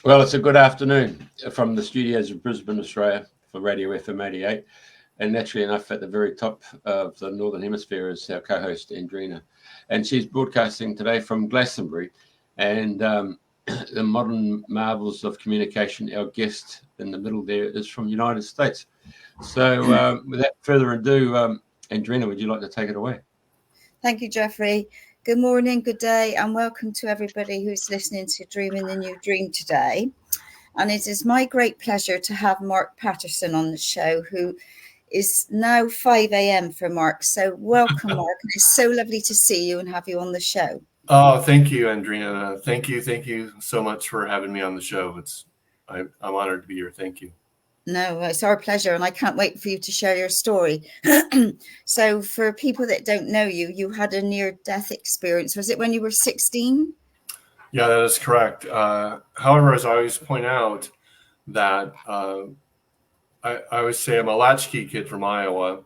Well, it's a good afternoon from the studios of Brisbane, Australia, for Radio FM 88. And naturally enough, at the very top of the Northern Hemisphere is our co-host, Andrina. And she's broadcasting today from Glastonbury. And the modern marvels of communication, our guest in the middle there is from the United States. So without further ado, Andrina, would you like to take it away? Thank you, Jeffrey. Good morning, good day, and welcome to everybody who's listening to Dreaming the New Dream today. And it is my great pleasure to have Mark Patterson on the show, who is now 5 a.m. for Mark. So welcome, Mark. And it's so lovely to see you and have you on the show. Oh, thank you, Andrina. Thank you so much for having me on the show. I'm honored to be here. Thank you. No, it's our pleasure, and I can't wait for you to share your story. So for people that don't know you, you had a near-death experience. Was it when you were 16? Yeah, that is correct. However, as I always point out, that I always say I'm a latchkey kid from Iowa.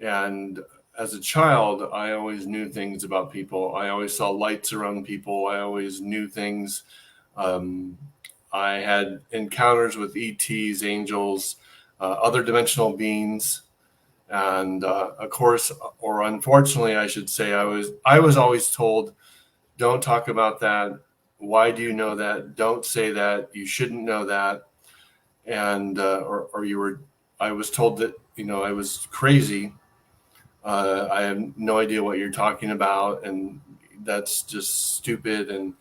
And as a child, I always knew things about people. I always saw lights around people. I always knew things. I had encounters with ETs, angels, other dimensional beings, and of course, or unfortunately, I should say, I was always told, "Don't talk about that. Why do you know that? Don't say that. You shouldn't know that." And I was told that I was crazy. I have no idea what you're talking about, and that's just stupid. And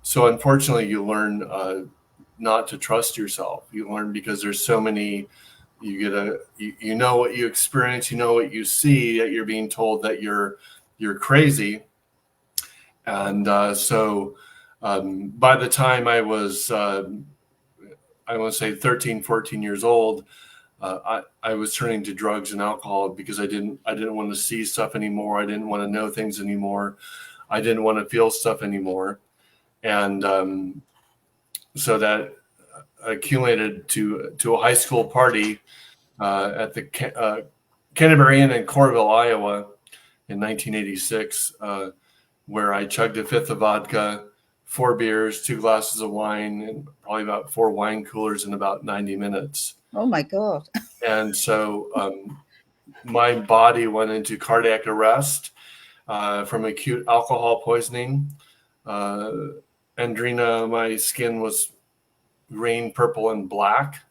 so, unfortunately, you learn not to trust yourself. You learn because there's so many. You know what you experience, you know what you see. That you're being told that you're crazy, and so by the time I was, I want to say 13, 14 years old. I was turning to drugs and alcohol because I didn't want to see stuff anymore. I didn't want to know things anymore. I didn't want to feel stuff anymore. And so that accumulated to a high school party at the Canterbury Inn in Coralville, Iowa in 1986, where I chugged a fifth of vodka, 4 beers, 2 glasses of wine, and probably about 4 wine coolers in about 90 minutes. Oh, my God. And so my body went into cardiac arrest from acute alcohol poisoning. Andrina, my skin was green, purple, and black.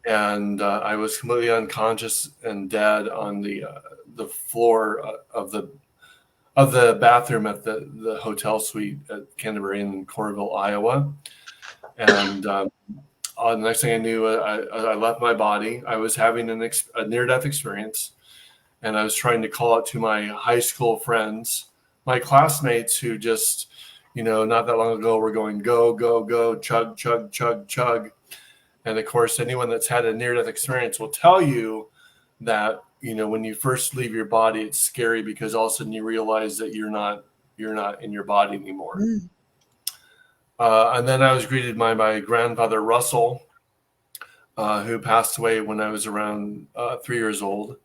And I was completely unconscious and dead on the floor of the bathroom at the hotel suite at Canterbury in Coralville, Iowa. And the next thing I knew, I left my body. I was having a near-death experience, and I was trying to call out to my high school friends, my classmates who just, not that long ago were going, go, go, go, chug, chug, chug, chug. And of course, anyone that's had a near-death experience will tell you that, when you first leave your body, it's scary because all of a sudden you realize that you're not in your body anymore. Mm. And then I was greeted by my grandfather, Russell, who passed away when I was around 3 years old.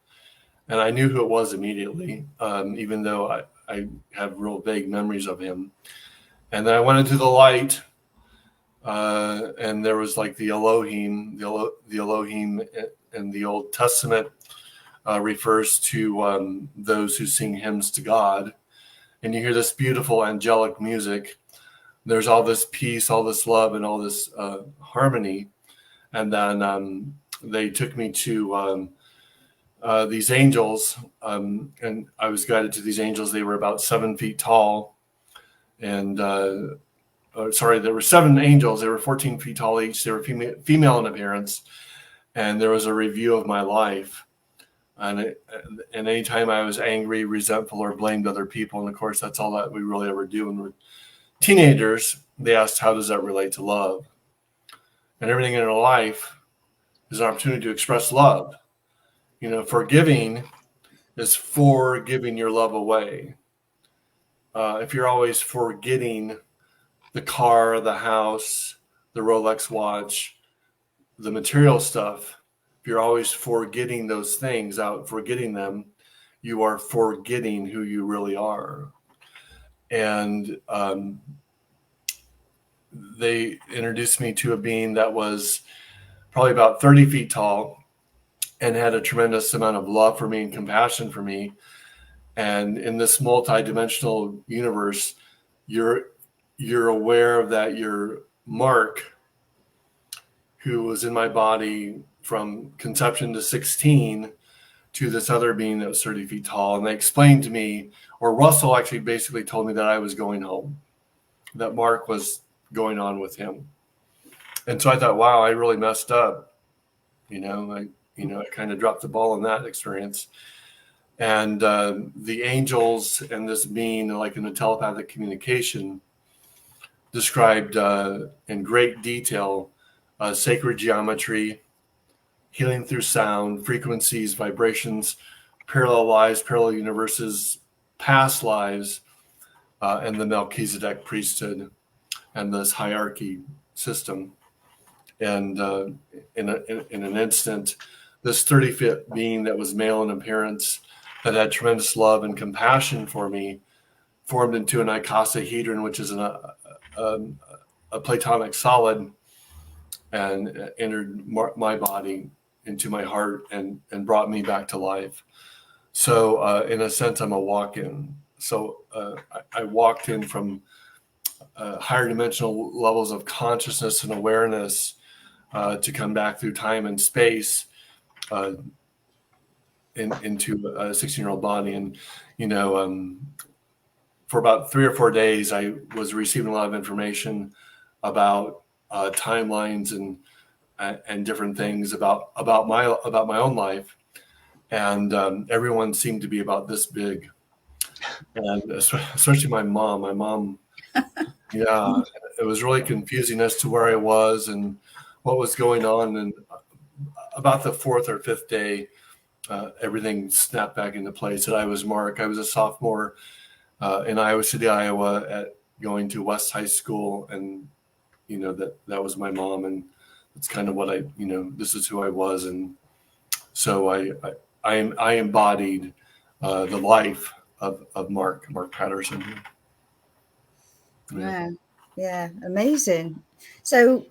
And I knew who it was immediately, even though I have real vague memories of him. And then I went into the light, and there was like the Elohim. The Elohim in the Old Testament refers to those who sing hymns to God. And you hear this beautiful angelic music. There's all this peace, all this love, and all this harmony. And then they took me to these angels, and I was guided to these angels. They were about 7 feet tall. And there were 7 angels. They were 14 feet tall each. They were female in appearance. And there was a review of my life. And anytime I was angry, resentful, or blamed other people, and of course, that's all that we really ever do when we're teenagers, they asked, how does that relate to love? And everything in our life is an opportunity to express love. Forgiving is forgiving your love away. If you're always forgetting the car, the house, the Rolex watch, the material stuff, if you're always forgetting those things, forgetting them, you are forgetting who you really are. And they introduced me to a being that was probably about 30 feet tall and had a tremendous amount of love for me and compassion for me. And in this multi-dimensional universe, you're aware of that. You're Mark, who was in my body from conception to 16, to this other being that was 30 feet tall. And they explained to me, or Russell actually basically told me, that I was going home, that Mark was going on with him. And so I thought, wow, I really messed up. I kind of dropped the ball in that experience. And the angels and this being, like in the telepathic communication, described in great detail sacred geometry, healing through sound, frequencies, vibrations, parallel lives, parallel universes, past lives, and the Melchizedek priesthood and this hierarchy system. And in an instant, this 30-foot being that was male in appearance, that had tremendous love and compassion for me, formed into an icosahedron, which is a platonic solid, and entered my body into my heart and brought me back to life. So in a sense, I'm a walk-in. So I walked in from higher dimensional levels of consciousness and awareness to come back through time and space into a 16-year-old body. And, for about 3 or 4 days, I was receiving a lot of information about timelines and different things about my own life. And everyone seemed to be about this big. And especially my mom, yeah, it was really confusing as to where I was and what was going on. And about the 4th or 5th day, everything snapped back into place. That I was Mark. I was a sophomore in Iowa City, Iowa, going to West High School, and that was my mom, and it's kind of what this is who I was. And so I embodied the life of Mark Patterson. Wow. Yeah, amazing. So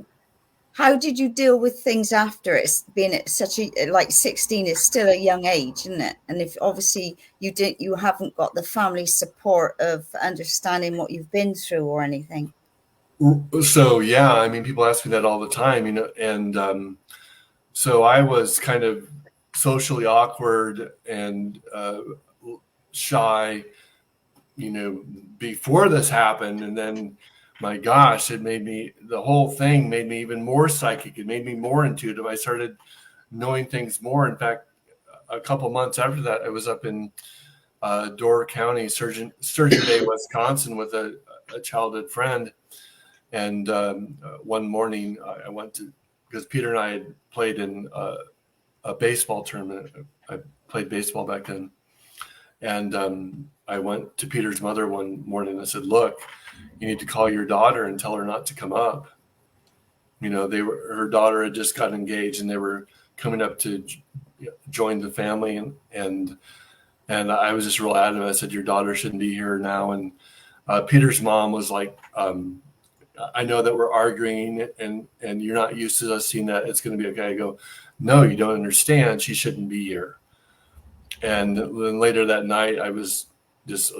how did you deal with things after it's been at such a, like 16 is still a young age, isn't it? And if obviously you haven't got the family support of understanding what you've been through or anything. So, yeah, I mean, people ask me that all the time, and so I was kind of socially awkward and shy, before this happened. And then, my gosh, the whole thing made me even more psychic. It made me more intuitive. I started knowing things more. In fact, a couple months after that, I was up in Door County, Sturgeon Bay, Wisconsin, with a childhood friend. And one morning I went to, because Peter and I had played in a baseball tournament. I played baseball back then. And I went to Peter's mother one morning and I said, look, you need to call your daughter and tell her not to come up. Her daughter had just got engaged and they were coming up to join the family. And I was just real adamant. I said, your daughter shouldn't be here now. And Peter's mom was like, I know that we're arguing and you're not used to us seeing that. It's going to be okay. I go, no, you don't understand. She shouldn't be here. And then later that night, I was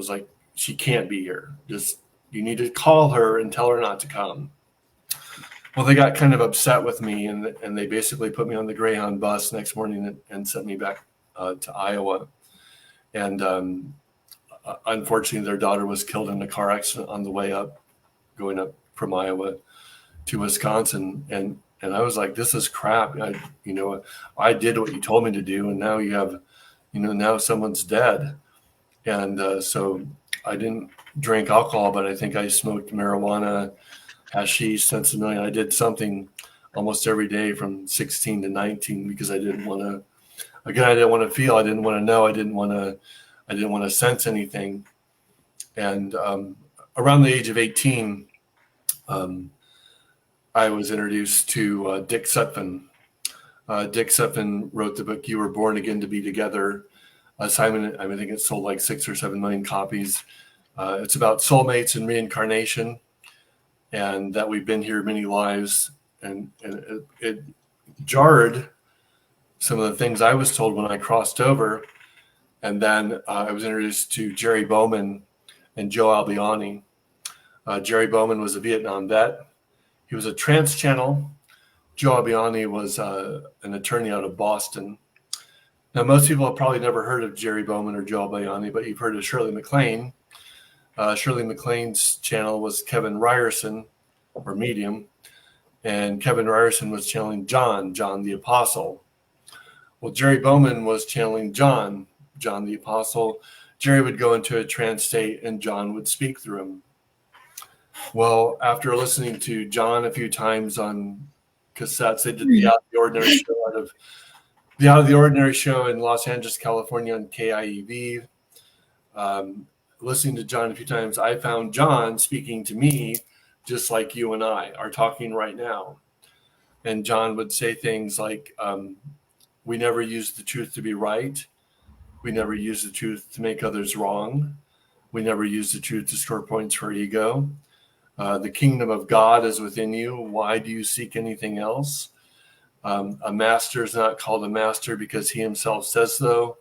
like, she can't be here. You need to call her and tell her not to come. Well, they got kind of upset with me and they basically put me on the Greyhound bus next morning and sent me back to Iowa. And unfortunately, their daughter was killed in a car accident on the way up, going up from Iowa to Wisconsin. And I was like, this is crap. I did what you told me to do. And now you have, now someone's dead. And so I didn't drink alcohol, but I think I smoked marijuana, hashish, sensimillion. I did something almost every day from 16 to 19 because I didn't want to, I didn't want to feel, I didn't want to know, I didn't want to sense anything. And around the age of 18, I was introduced to Dick Sutphin. Dick Sutphin wrote the book, You Were Born Again to Be Together. Simon, I think it sold like 6 or 7 million copies. It's about soulmates and reincarnation. and that we've been here many lives. And it jarred some of the things I was told when I crossed over. And then I was introduced to Jerry Bowman and Joe Albiani. Jerry Bowman was a Vietnam vet. He was a trance channel. Joe Albiani was an attorney out of Boston. Now, most people have probably never heard of Jerry Bowman or Joe Albiani, but you've heard of Shirley MacLaine. Shirley MacLaine's channel was Kevin Ryerson, or medium, and Kevin Ryerson was channeling John the Apostle. Well, Jerry Bowman was channeling John the Apostle. Jerry would go into a trance state and John would speak through him. Well, after listening to John a few times on cassettes, they did the Out of the Ordinary show the Out of the Ordinary show in Los Angeles, California on KIEV. Listening to John a few times, I found John speaking to me just like you and I are talking right now. And John would say things like, we never use the truth to be right. We never use the truth to make others wrong. We never use the truth to score points for ego. The kingdom of God is within you. Why do you seek anything else? A master is not called a master because he himself says so.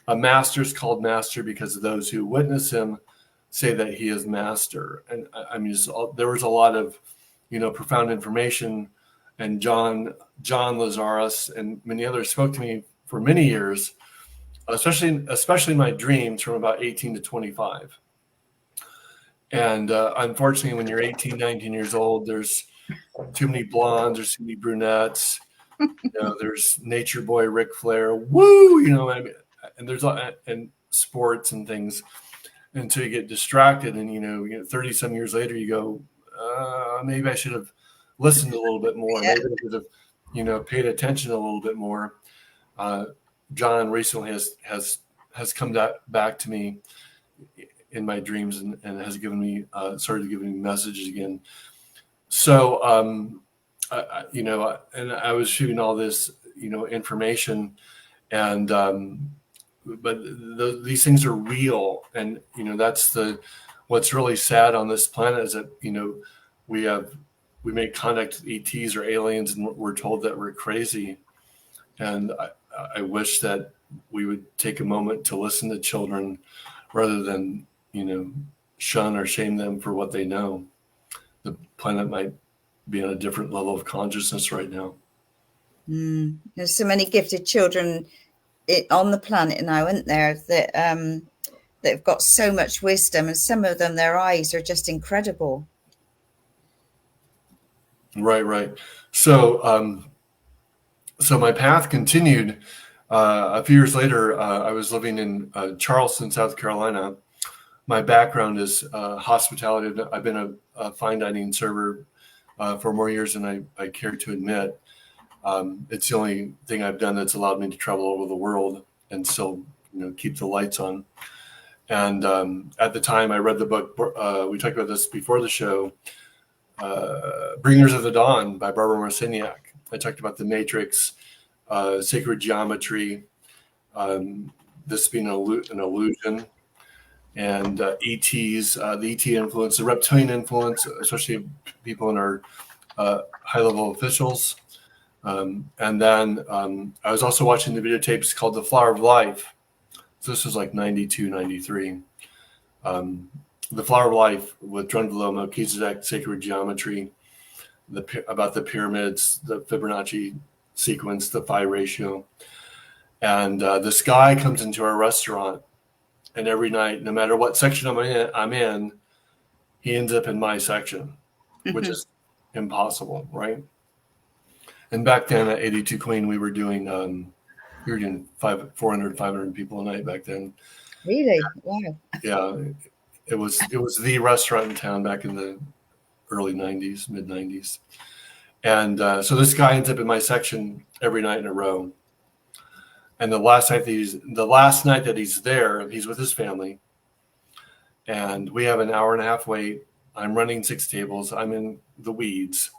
A master is called master because those who witness him say that he is master. And I mean, there was a lot of, profound information. And John Lazarus and many others spoke to me for many years, especially my dreams from about 18 to 25. And unfortunately, when you're 18, 19 years old, there's too many blondes, there's too many brunettes. There's Nature Boy Ric Flair, woo, and there's and sports and things until you get distracted. And 30 some years later, you go, maybe I should have listened a little bit more. Maybe I could have, paid attention a little bit more. John recently has come back to me in my dreams and has given me started giving me messages again. So and I was shooting all this information, and but these things are real, and that's what's really sad on this planet is that we make contact with ETs or aliens and we're told that we're crazy. And I wish that we would take a moment to listen to children rather than, shun or shame them for what they know. The planet might be on a different level of consciousness right now. There's so many gifted children on the planet now, aren't there, that have got so much wisdom, and some of them, their eyes are just incredible. Right. So my path continued. A few years later, I was living in Charleston, South Carolina. My background is hospitality. I've been a fine dining server for more years than I care to admit. It's the only thing I've done that's allowed me to travel over the world and still, keep the lights on. And at the time, I read the book. We talked about this before the show. Bringers of the Dawn by Barbara Marciniak. I talked about the matrix, sacred geometry, this being an illusion, and ETs, the ET influence, the reptilian influence, especially people in our high-level officials. And then I was also watching the videotapes called The Flower of Life. So this was like 92, 93. The Flower of Life with Drunvalo, Melchizedek, sacred geometry, about the pyramids, the Fibonacci sequence, the phi ratio. And this guy comes into our restaurant, and every night, no matter what section I'm in, he ends up in my section, which is impossible, right? And back then at 82 Queen, we were doing 400, 500 people a night back then. Really? Wow. Yeah. It was the restaurant in town back in the early 90s, mid 90s. And so this guy ends up in my section every night in a row. And the last night that he's there, he's with his family. And we have an hour and a half wait. I'm running 6 tables. I'm in the weeds.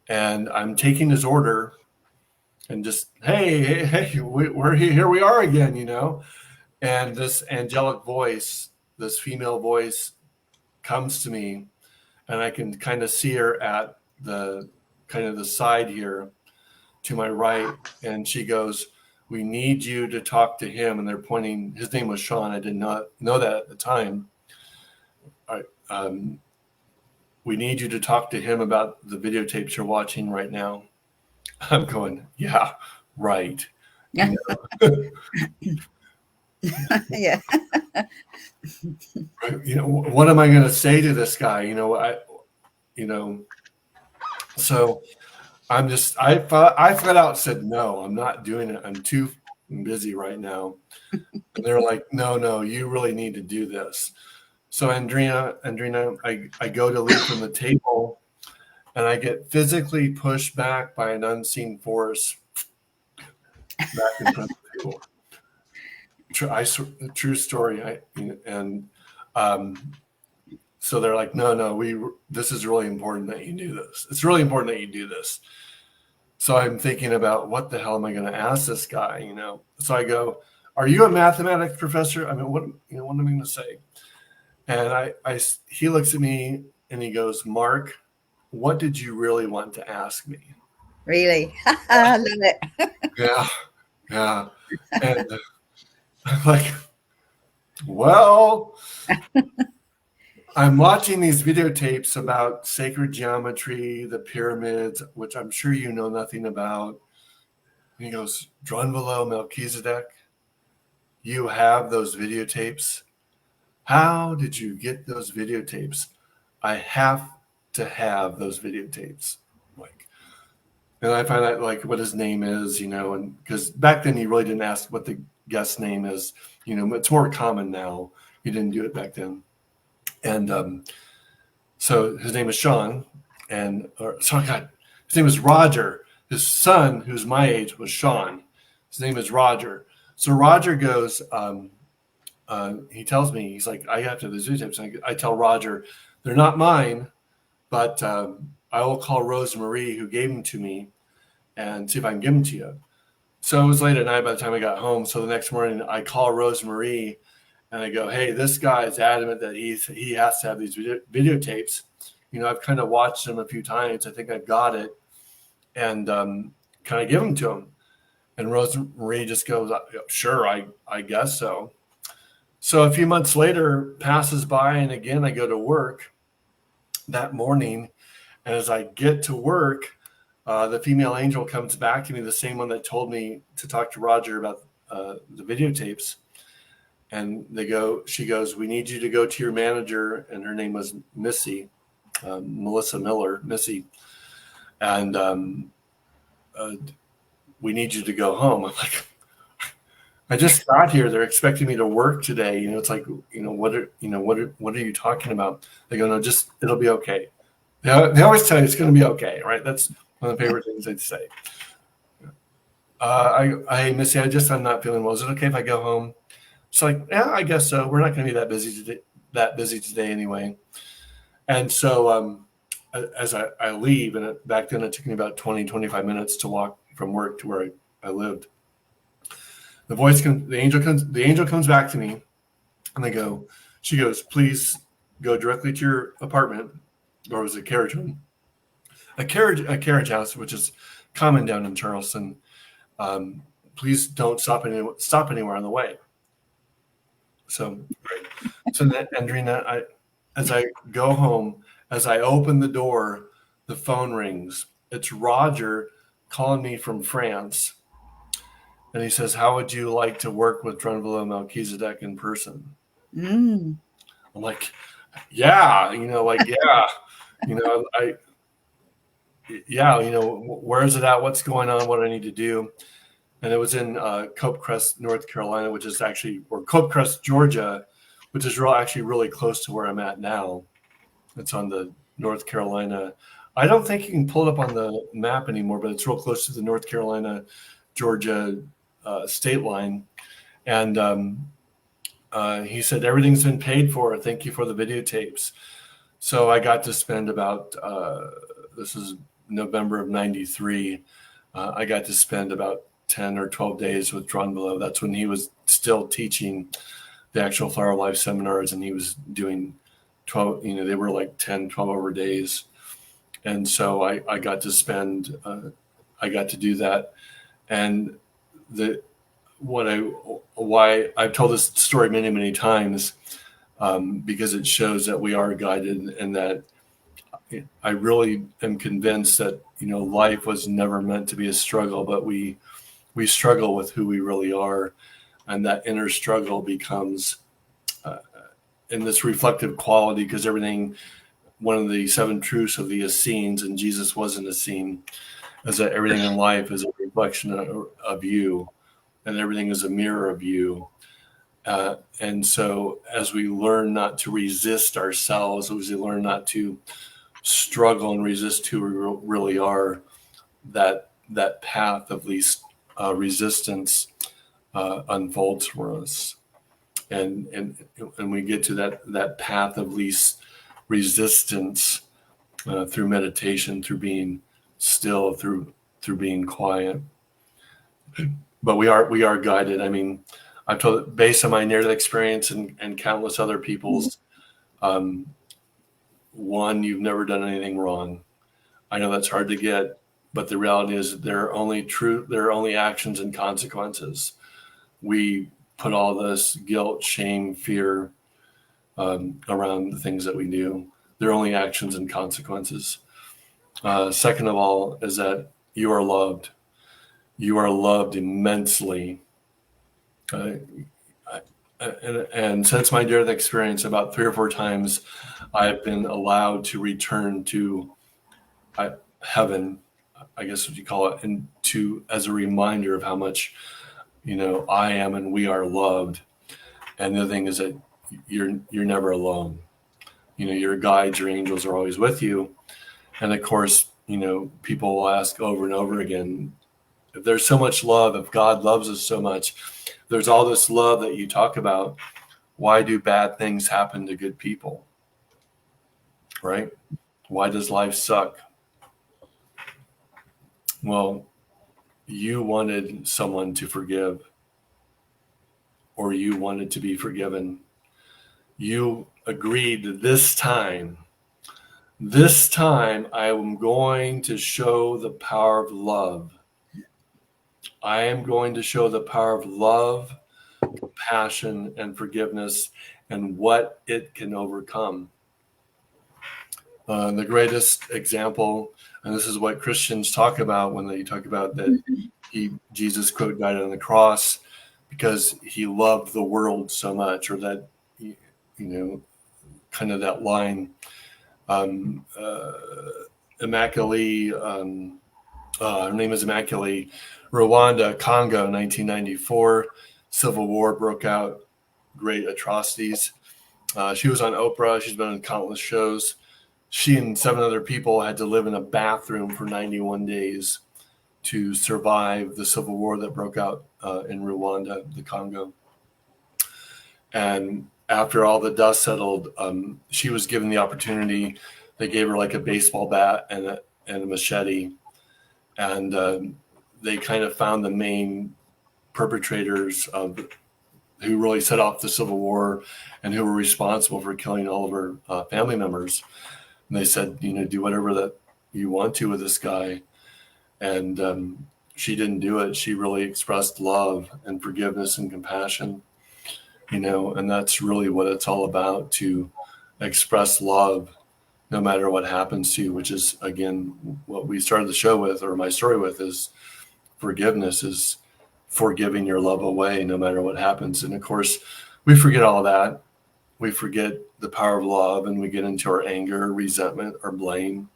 And I'm taking his order and just, hey, we're here we are again, And this angelic voice, this female voice comes to me and I can kind of see her at the kind of the side here to my right, and she goes, "We need you to talk to him." And they're pointing. His name was Sean. I did not know that at the time. We need you to talk to him about the videotapes you're watching right now. I'm going, yeah, right. Yeah. Yeah. What am I going to say to this guy? So I flat out said, no, I'm not doing it. I'm too busy right now. And they're like, no, you really need to do this. So Andrina, I go to leave from the table, and I get physically pushed back by an unseen force back in front of the table. True story. So they're like, no, this is really important that you do this. It's really important that you do this. So I'm thinking about, what the hell am I going to ask this guy? So I go, "Are you a mathematics professor? I mean, what am I going to say?" And he looks at me and he goes, "Mark, what did you really want to ask me?" Really? I love it. Yeah. And I'm like, well, I'm watching these videotapes about sacred geometry, the pyramids, which I'm sure you know nothing about. And he goes, "Drunvalo Melchizedek, you have those videotapes? How did you get those videotapes? I have to have those videotapes." And I find out what his name is, and because back then he really didn't ask what the guest name is, it's more common now. He didn't do it back then. And so his name is Sean, his name is Roger. His son, who's my age, was Sean. His name is Roger. So Roger goes, he tells me, he's like, "I have to have these videotapes." I tell Roger, "They're not mine, but I will call Rosemarie, who gave them to me, and see if I can give them to you." So it was late at night by the time I got home. So the next morning I call Rosemarie and I go, "Hey, this guy is adamant that he has to have these videotapes. I've kind of watched them a few times. I think I've got it. And can I give them to him?" And Rosemarie just goes, "Sure, I guess so." So a few months later passes by, and again I go to work that morning. And as I get to work, the female angel comes back to me, the same one that told me to talk to Roger about the videotapes. And she goes, "We need you to go to your manager." And her name was Missy, Melissa Miller, Missy. And "We need you to go home." I'm like, "I just got here. They're expecting me to work today. It's like, what are you talking about?" They go, "No, just, it'll be okay." They always tell you it's going to be okay, right? That's one of the favorite things they'd say. "Hey, Missy, I'm not feeling well. Is it okay if I go home?" It's like, "Yeah, I guess so. We're not going to be that busy today anyway." And so as I leave, and back then it took me about 20-25 minutes to walk from work to where I lived. The angel comes back to me, and she goes, "Please go directly to your apartment," or it was a carriage home. A carriage house, which is common down in Charleston. "Please don't stop anywhere on the way." So great. So then, Andrina, as I go home, as I open the door, the phone rings. It's Roger calling me from France, and he says, "How would you like to work with Drunvalo Melchizedek in person?" Mm. I'm like, "Yeah, where is it at? What's going on? What do I need to do?" And it was in Copecrest, North Carolina, or Copecrest, Georgia, which is actually really close to where I'm at now. It's on the North Carolina. I don't think you can pull it up on the map anymore, but it's real close to the North Carolina, Georgia state line. And he said, "Everything's been paid for. Thank you for the videotapes." So I got to spend about, this is November of 93. I got to spend about 10 or 12 days with Drunvalo. That's when he was still teaching the actual Flower of Life seminars, and he was doing 12, they were like 10, 12-hour days. And so I got to spend, I got to do that. And why I've told this story many, many times, because it shows that we are guided, and that I really am convinced that, life was never meant to be a struggle, but we struggle with who we really are. And that inner struggle becomes in this reflective quality, because one of the 7 truths of the Essenes, and Jesus was an Essene, is that everything in life is a reflection of you, and everything is a mirror of you. And so as we learn not to resist ourselves, as we learn not to struggle and resist who we really are, that path of least resistance unfolds for us. And we get to that path of least resistance through meditation, through being still, through being quiet. But we are guided. I mean, I've told, based on my near-death experience and countless other people's, one, you've never done anything wrong. I know that's hard to get, but the reality is there are only actions and consequences. We put all this guilt, shame, fear around the things that we do. They're only actions and consequences. Second of all is that you are loved. You are loved immensely. And since my near-death experience, about 3 or 4 times, I've been allowed to return to heaven, I guess what you call it, and as a reminder of how much, I am and we are loved. And the other thing is that you're never alone. Your guides, your angels are always with you. And of course, people will ask over and over again, if there's so much love, if God loves us so much, there's all this love that you talk about, why do bad things happen to good people? Right? Why does life suck? Well, you wanted someone to forgive, or you wanted to be forgiven. You agreed this time I am going to show the power of love. I am going to show the power of love, compassion, and forgiveness, and what it can overcome. The greatest example, and this is what Christians talk about when they talk about that Jesus, quote, died on the cross because he loved the world so much, or that, kind of that line, Immaculée, her name is Immaculée, Rwanda, Congo, 1994, civil war broke out, great atrocities. She was on Oprah. She's been on countless shows. She and 7 other people had to live in a bathroom for 91 days to survive the civil war that broke out in Rwanda, the Congo. And after all the dust settled, she was given the opportunity. They gave her like a baseball bat and a machete. And they kind of found the main perpetrators who really set off the Civil War and who were responsible for killing all of her family members. And they said, do whatever that you want to with this guy. And she didn't do it. She really expressed love and forgiveness and compassion, and that's really what it's all about, to express love no matter what happens to you, which is, again, what we started the show with, or my story with, is forgiveness, is forgiving your love away no matter what happens. And of course, we forget all of that. We forget the power of love, and we get into our anger, resentment, our blame,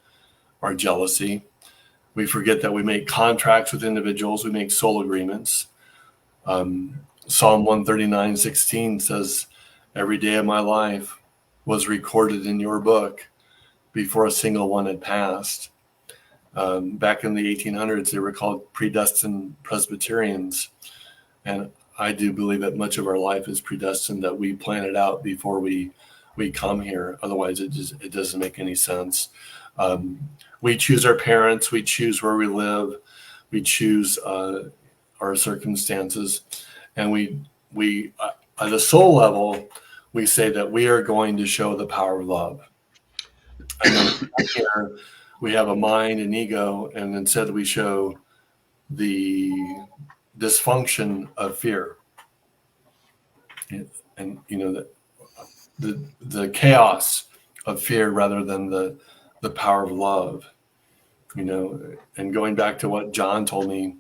our jealousy. We forget that we make contracts with individuals. We make soul agreements. Psalm 139:16 says, every day of my life was recorded in your book before a single one had passed. Back in the 1800s, they were called predestined Presbyterians. And I do believe that much of our life is predestined, that we plan it out before we come here. Otherwise, it doesn't make any sense. We choose our parents. We choose where we live. We choose our circumstances. And we at the soul level, we say that we are going to show the power of love. And then here we have a mind and ego, and instead we show the dysfunction of fear. And the chaos of fear rather than the power of love. And going back to what John told me,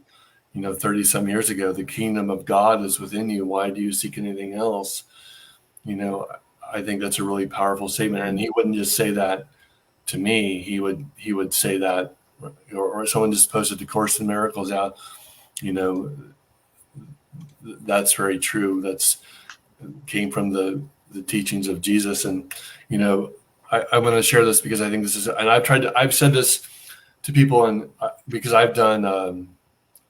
30 some years ago, the kingdom of God is within you. Why do you seek anything else? I think that's a really powerful statement. And he wouldn't just say that to me. He would say that, or someone just posted the Course in Miracles out. That's very true. That's came from the teachings of Jesus. And, I'm going to share this because I think this is, and I've said this to people, and because I've done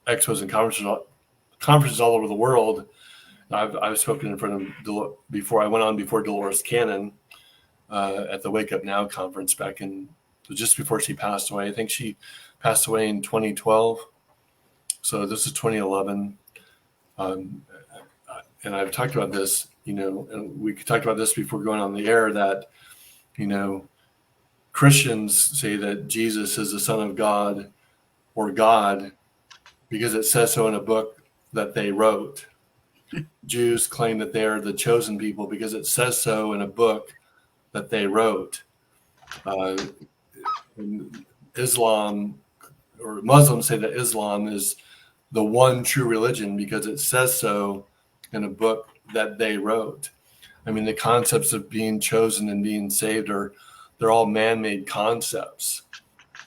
expos and conferences all over the world. I've spoken in front of before. I went on before Dolores Cannon at the Wake Up Now conference back in just before she passed away. I think she passed away in 2012. So this is 2011. And I've talked about this, and we talked about this before going on the air, that, Christians say that Jesus is the Son of God or God because it says so in a book that they wrote. Jews claim that they are the chosen people because it says so in a book that they wrote. Islam or Muslims say that Islam is the one true religion because it says so in a book that they wrote. I mean, the concepts of being chosen and being saved they're all man-made concepts,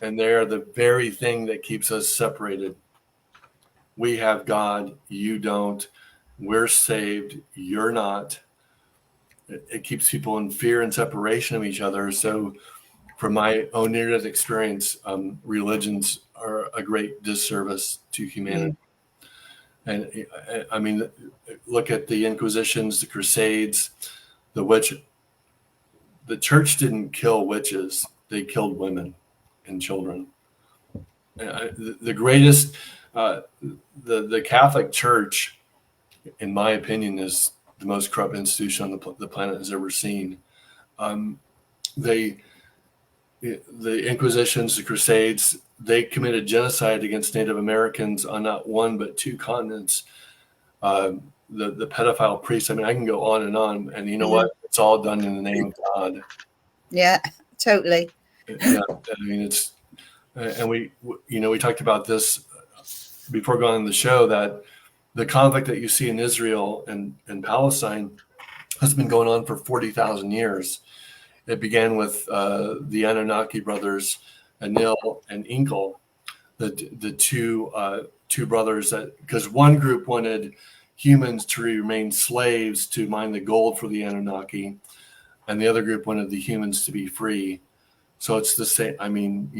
and they are the very thing that keeps us separated. We have God, you don't. We're saved, you're not. It keeps people in fear and separation of each other. So from my own near-death experience, religions are a great disservice to humanity. And I mean, look at the Inquisitions, the Crusades, the witch. The church didn't kill witches; they killed women and children. The greatest, the Catholic Church, in my opinion, is the most corrupt institution on the planet has ever seen. The Inquisitions, the Crusades, they committed genocide against Native Americans on not one but two continents. The pedophile priests. I mean, I can go on, and you know what? It's all done in the name of God. Yeah, totally. Yeah, I mean, it's, and we talked about this before going on the show, that the conflict that you see in Israel and Palestine has been going on for 40,000 years. It began with the Anunnaki brothers, Anil and Inkel, the two brothers, that because one group wanted humans to remain slaves to mine the gold for the Anunnaki, and the other group wanted the humans to be free. So it's the same. I mean,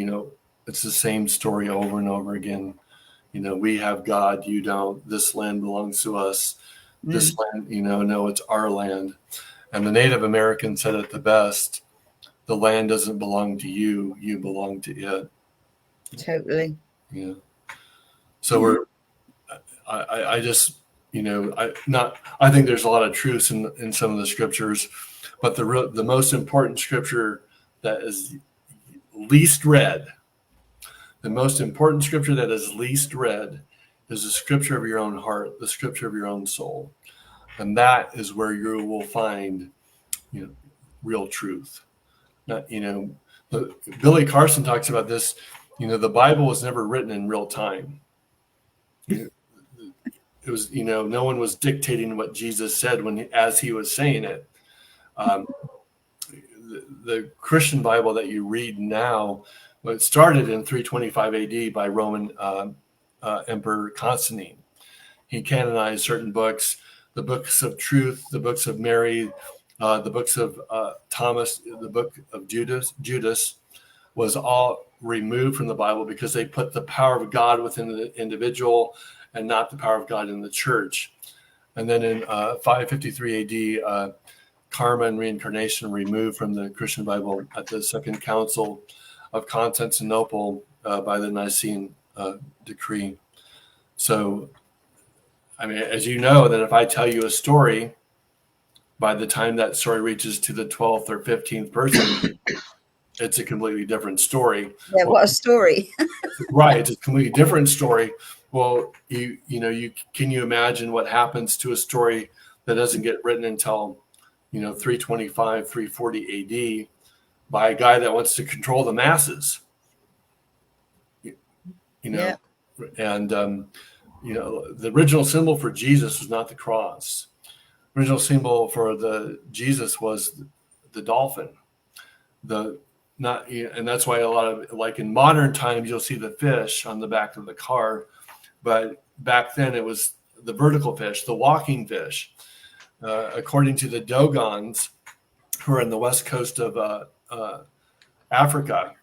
it's the same story over and over again. We have God, you don't. This land belongs to us. This land, no, it's our land. And the Native Americans said it the best: the land doesn't belong to you; you belong to it. Totally. Yeah. So I just, I think there's a lot of truth in some of the scriptures, but the most important scripture that is least read, the most important scripture that is least read is the scripture of your own heart, the scripture of your own soul. And that is where you will find, real truth. Not, Billy Carson talks about this, the Bible was never written in real time. It was, no one was dictating what Jesus said as he was saying it. The Christian Bible that you read now, it started in 325 AD by Roman Emperor Constantine. He canonized certain books, the books of truth, the books of Mary, the books of Thomas, the book of Judas was all removed from the Bible because they put the power of God within the individual and not the power of God in the church. And then in 553 AD, karma and reincarnation removed from the Christian Bible at the Second Council of Constantinople by the Nicene decree. So, I mean, as you know, that if I tell you a story by the time that story reaches to the 12th or 15th person, it's a completely different story. Yeah, what a story. Right, it's a completely different story. Well, can you imagine what happens to a story that doesn't get written until 325, 340 AD by a guy that wants to control the masses? Yeah. And the original symbol for Jesus was not the cross. The original symbol for Jesus was the dolphin. And that's why a lot of, like in modern times, you'll see the fish on the back of the car, but back then it was the vertical fish, the walking fish. According to the Dogons, who are in the west coast of Africa,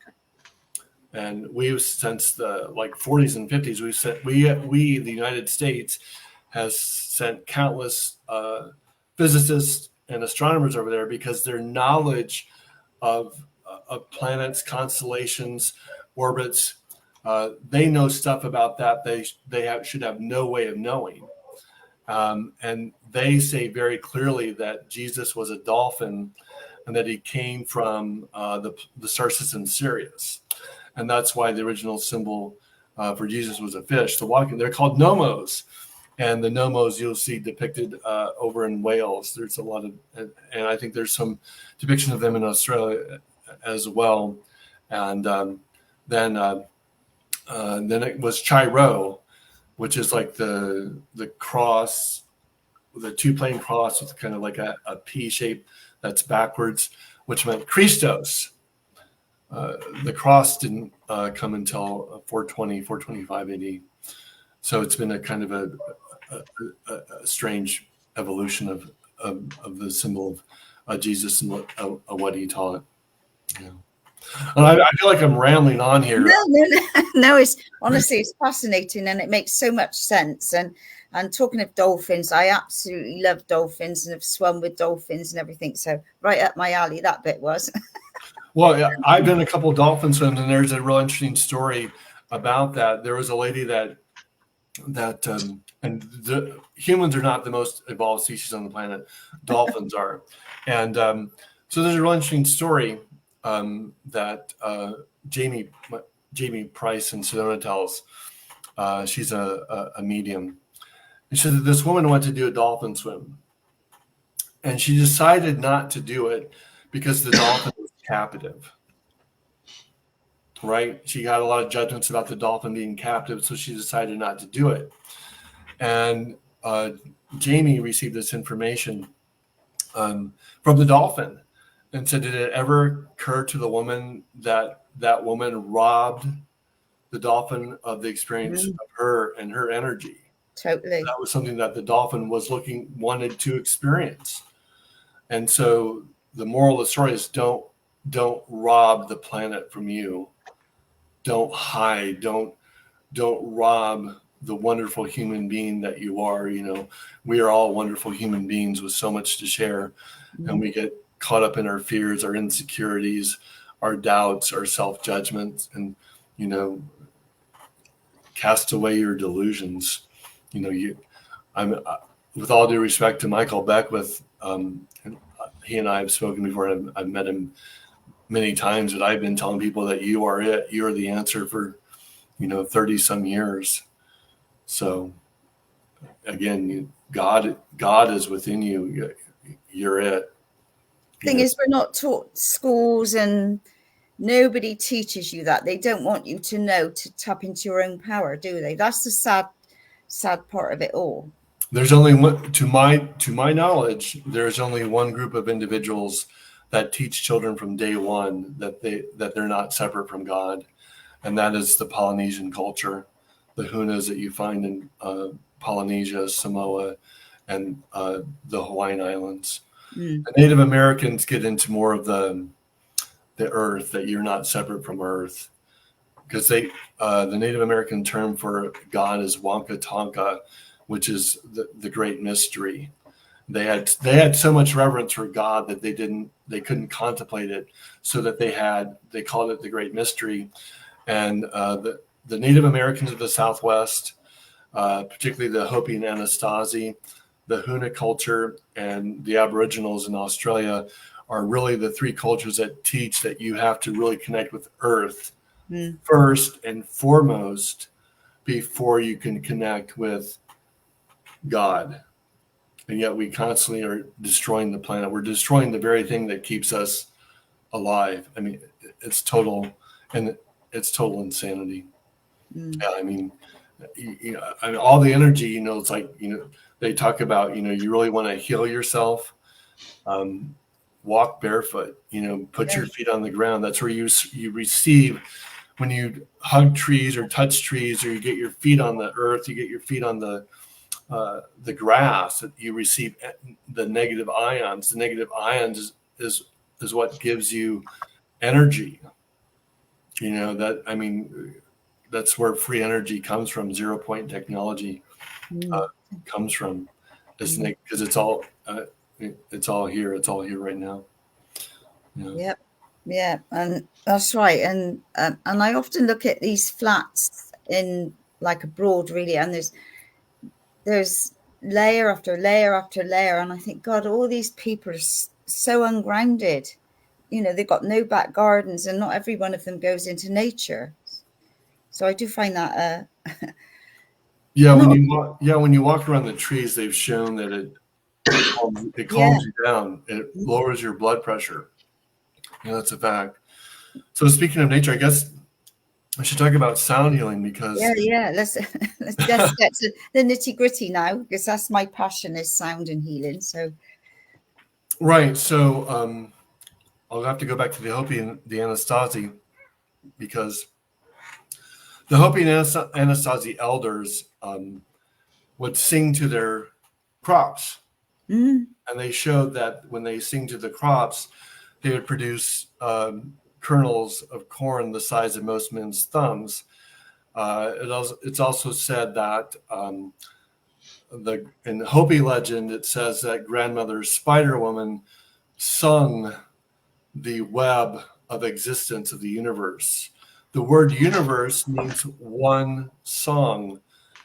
and we, since the 40s and 50s, we the United States has sent countless physicists and astronomers over there, because their knowledge of planets, constellations, orbits, they know stuff about that they should have no way of knowing. And they say very clearly that Jesus was a dolphin, and that he came from the star system Sirius. And that's why the original symbol for Jesus was a fish. They're called nomos. And the nomos you'll see depicted over in Wales. There's a lot of, and I think there's some depiction of them in Australia as well. And then it was Chi-Rho, which is like the cross, the two-plane cross with kind of like a P shape that's backwards, which meant Christos. The cross didn't come until 420, 425 AD. So it's been a kind of a strange evolution of the symbol of Jesus and what he taught. Yeah. And I feel like I'm rambling on here. No, it's honestly, it's fascinating, and it makes so much sense. And talking of dolphins, I absolutely love dolphins and have swum with dolphins and everything. So right up my alley, that bit was. Well, yeah, I've done a couple of dolphin swims, and there's a real interesting story about that. There was a lady that and the humans are not the most evolved species on the planet. Dolphins are. And so there's a real interesting story that Jamie Price in Sedona tells. She's a medium. And she said that this woman went to do a dolphin swim, and she decided not to do it because the dolphin was captive. Right? She got a lot of judgments about the dolphin being captive, so she decided not to do it. And Jamie received this information from the dolphin and said, did it ever occur to the woman that woman robbed the dolphin of the experience of her and her energy? Totally. That was something that the dolphin wanted to experience. And so the moral of the story is don't rob the planet from you. Don't hide. Don't rob the wonderful human being that you are. We are all wonderful human beings with so much to share, and we get caught up in our fears, our insecurities, our doubts, our self-judgments, and cast away your delusions. I'm with all due respect to Michael Beckwith, he and I have spoken before, and I've met him many times, but I've been telling people that you are it. You are the answer for 30 some years. So again, God is within you. You're it. Thing is, we're not taught schools, and nobody teaches you that. They don't want you to know to tap into your own power, do they? That's the sad part of it all. There's only one, to my knowledge, there's only one group of individuals that teach children from day one that they're not separate from God, and that is the Polynesian culture, the Hunas that you find in Polynesia, Samoa, and the Hawaiian Islands. The Native Americans get into more of the earth, that you're not separate from earth, because the Native American term for God is Wanka Tonka, which is the great mystery. They had so much reverence for God that they couldn't contemplate it, so that they called it the great mystery. And the Native Americans of the Southwest, particularly the Hopi and Anasazi, the Huna culture, and the Aboriginals in Australia are really the three cultures that teach that you have to really connect with Earth first and foremost before you can connect with God. And yet we constantly are destroying the planet. We're destroying the very thing that keeps us alive. I mean, it's total insanity. Yeah, I mean, all the energy, it's like, they talk about, you really want to heal yourself. Walk barefoot, put your feet on the ground. That's where you receive when you hug trees or touch trees, or you get your feet on the earth, you get your feet on the grass, you receive the negative ions. The negative ions is what gives you energy. That's where free energy comes from. 0 point technology comes from. Because it's all here. It's all here right now. Yep. Yeah, and that's right. And I often look at these flats in like abroad, really, and there's layer after layer after layer, and I think, God, all these people are so ungrounded. They've got no back gardens, and not every one of them goes into nature. So I do find that. When you walk around the trees, they've shown that it calms you down. It lowers your blood pressure. That's a fact. So speaking of nature, I guess I should talk about sound healing because let's get to the nitty gritty now, because that's my passion, is sound and healing. So right. So I'll have to go back to the Hopi and the Anasazi, because the Hopi and Anasazi elders would sing to their crops. And they showed that when they sing to the crops, they would produce kernels of corn the size of most men's thumbs. It's also said that in Hopi legend, it says that grandmother Spider Woman sung the web of existence of the universe. The word universe means one song.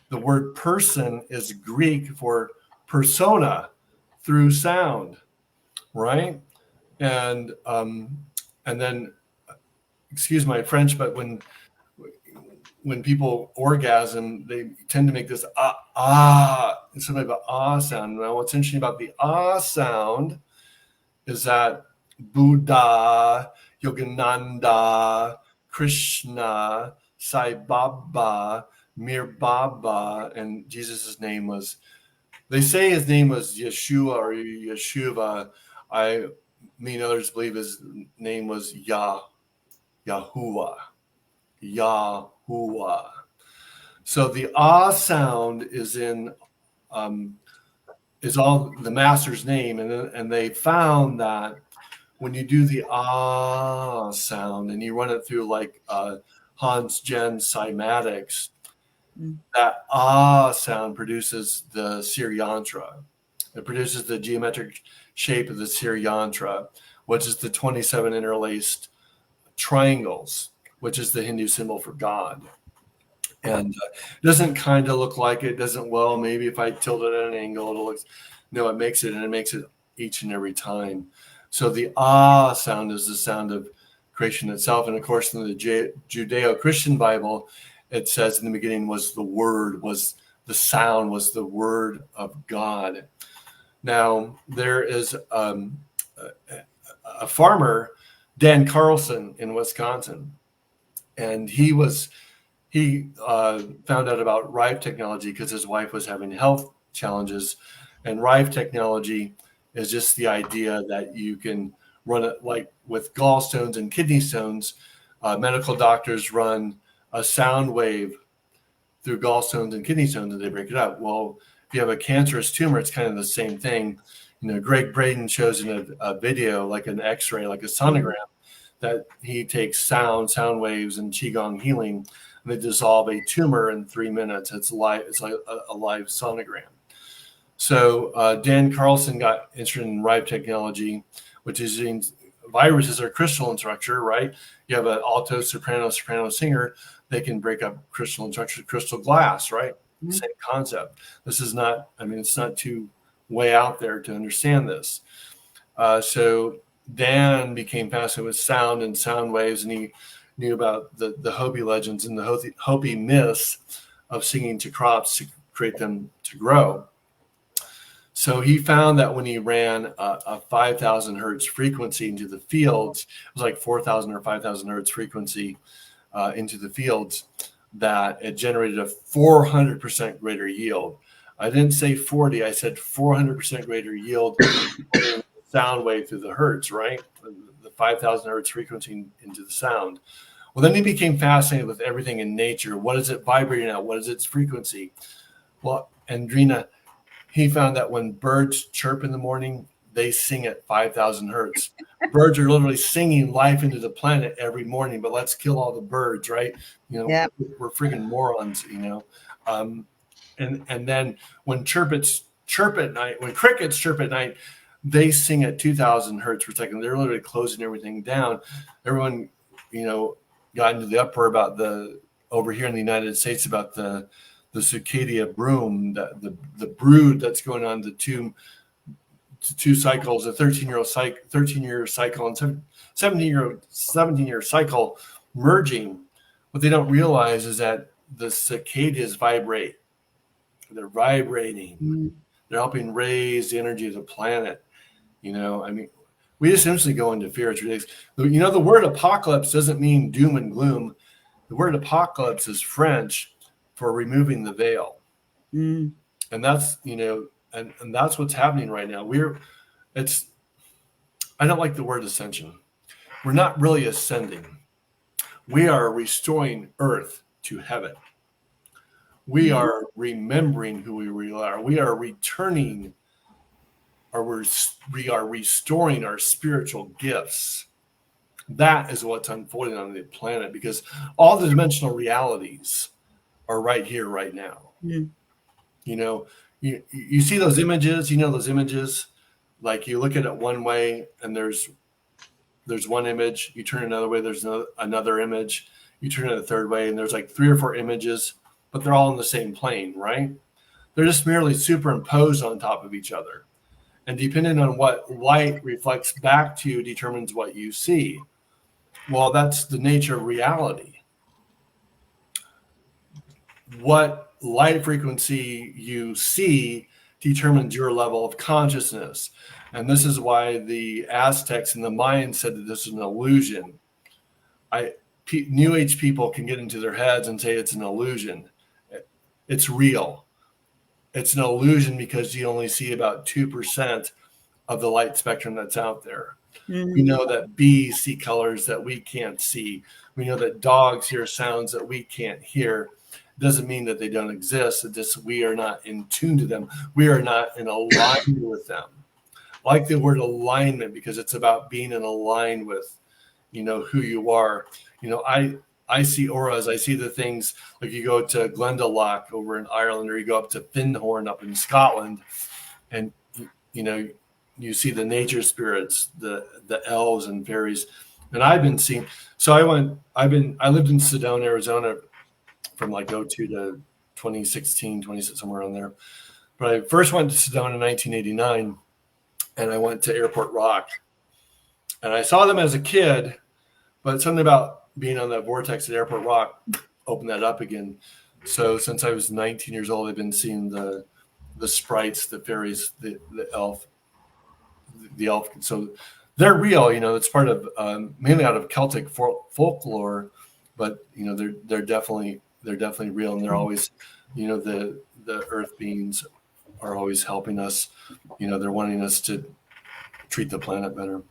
The word person is Greek for persona, through sound, right? And then, excuse my French, but when people orgasm, they tend to make this instead of an sound. Now, what's interesting about the sound is that Buddha, Yogananda, Krishna, Sai Baba, Mir Baba, and Jesus' name was, they say his name was Yeshua or Yeshuva. Others believe his name was Yahuwah. So the sound is in is all the master's name, and they found that when you do the sound and you run it through like Hans Gen cymatics, that sound produces the Sir Yantra. It produces the geometric shape of the Sir Yantra, which is the 27 interlaced triangles, which is the Hindu symbol for God. And it doesn't kind of look like it. Doesn't, well, maybe if I tilt it at an angle, it'll look. No, it makes it, and it makes it each and every time. So the sound is the sound of creation itself. And of course, in the Judeo-Christian Bible, it says in the beginning was the word, was the sound, was the word of God. Now, there is a farmer, Dan Carlson, in Wisconsin, and he found out about Rive technology because his wife was having health challenges. And Rive technology is just the idea that you can run it like with gallstones and kidney stones. Medical doctors run a sound wave through gallstones and kidney stones, and they break it up. Well, if you have a cancerous tumor, it's kind of the same thing. Greg Braden shows in a video, like an X-ray, like a sonogram, that he takes sound waves and Qigong healing, and they dissolve a tumor in 3 minutes. It's live. It's like a live sonogram. So Dan Carlson got interested in Rive technology, which is using viruses are crystalline structure, right? You have an alto, soprano singer. They can break up crystalline structure, crystal glass, right? Same concept. This is not, it's not too way out there to understand this. So Dan became fascinated with sound and sound waves, and he knew about the Hopi legends and the Hopi myths of singing to crops to create them to grow. So he found that when he ran a 5,000 hertz frequency into the fields, it was like 4,000 or 5,000 hertz frequency into the fields, that it generated a 400% greater yield. I didn't say 40, I said 400% greater yield sound wave through the hertz, right? The 5,000 hertz frequency into the sound. Well, then he became fascinated with everything in nature. What is it vibrating at? What is its frequency? Well, Andrina, he found that when birds chirp in the morning, they sing at 5,000 hertz. Birds are literally singing life into the planet every morning, but let's kill all the birds, right? Yeah. We're freaking morons, And then when crickets chirp at night, they sing at 2,000 hertz per second. They're literally closing everything down. Everyone, got into the uproar about over here in the United States about the cicada broom, the brood that's going on, the two cycles, a 13-year cycle and 17-year cycle merging. What they don't realize is that the cicadas vibrate. They're vibrating. Mm-hmm. They're helping raise the energy of the planet. We just instantly go into fear. It's ridiculous. The word apocalypse doesn't mean doom and gloom. The word apocalypse is French for removing the veil. Mm. And that's, and that's what's happening right now. I don't like the word ascension. We're not really ascending. We are restoring earth to heaven. We are remembering who we really are. We are returning, or we are restoring our spiritual gifts. That is what's unfolding on the planet, because all the dimensional realities are right here, right now. Mm. You see those images, like you look at it one way and there's one image, you turn another way, there's another image, you turn it a third way, and there's like 3 or 4 images, but they're all in the same plane, right? They're just merely superimposed on top of each other. And depending on what light reflects back to you determines what you see. Well, that's the nature of reality. What light frequency you see determines your level of consciousness. And this is why the Aztecs and the Mayans said that this is an illusion. New Age people can get into their heads and say it's an illusion. It's real. It's an illusion because you only see about 2% of the light spectrum that's out there. Mm-hmm. We know that bees see colors that we can't see. We know that dogs hear sounds that we can't hear. It doesn't mean that they don't exist. It just, we are not in tune to them. We are not in alignment with them. I like the word alignment because it's about being in alignment with, who you are. I see auras. I see the things like you go to Glendalough over in Ireland, or you go up to Findhorn up in Scotland, and you see the nature spirits, the elves and fairies. And I've been seeing. So I lived in Sedona, Arizona, from like 2002 to 2016, somewhere around there. But I first went to Sedona in 1989, and I went to Airport Rock, and I saw them as a kid, but something about being on that vortex at Airport Rock opened that up again. So since I was 19 years old, I've been seeing the sprites, the fairies, the elf. So they're real. It's part of mainly out of Celtic folklore, but they're definitely real, and they're always, the earth beings are always helping us. They're wanting us to treat the planet better.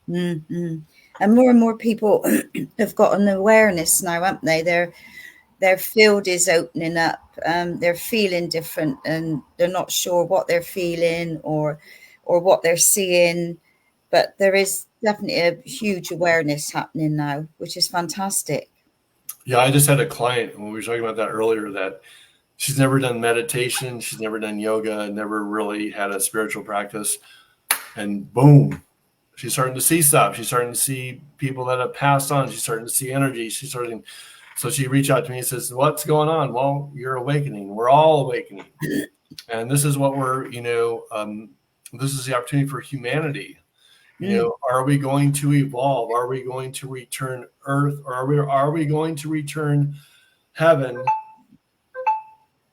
Mm-hmm. And more people have got an awareness now, haven't they? Their field is opening up. They're feeling different, and they're not sure what they're feeling or what they're seeing. But there is definitely a huge awareness happening now, which is fantastic. Yeah, I just had a client, when we were talking about that earlier, that she's never done meditation, she's never done yoga, never really had a spiritual practice, and boom. She's starting to see stuff. She's starting to see people that have passed on. She's starting to see energy. So she reached out to me and says, "What's going on?" Well, you're awakening. We're all awakening. And this is what we're, this is the opportunity for humanity. Are we going to evolve? Are we going to return Earth, or are we going to return heaven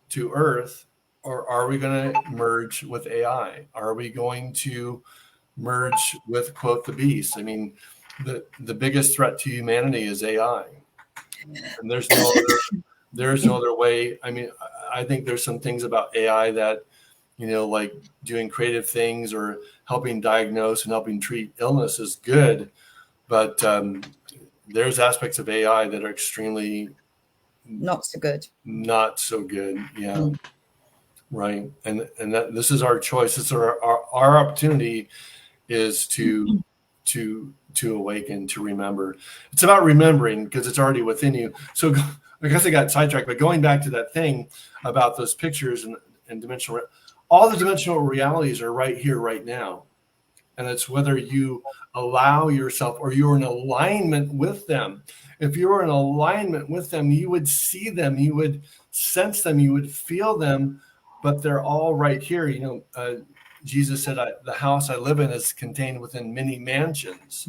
to Earth, or are we going to merge with AI? Are we going to merge with, quote, the beast? I mean, the biggest threat to humanity is AI, and there's no other way. I mean, I think there's some things about AI that, like doing creative things or helping diagnose and helping treat illness is good, but there's aspects of AI that are extremely not so good. Yeah. Right. And that this is our choice. This is our opportunity is to awaken, to remember. It's about remembering because it's already within you. So I guess I got sidetracked, but going back to that thing about those pictures and dimensional, all the dimensional realities are right here, right now. And it's whether you allow yourself or you're in alignment with them. If you're in alignment with them, you would see them, you would sense them, you would feel them, but they're all right here. Jesus said, the house I live in is contained within many mansions.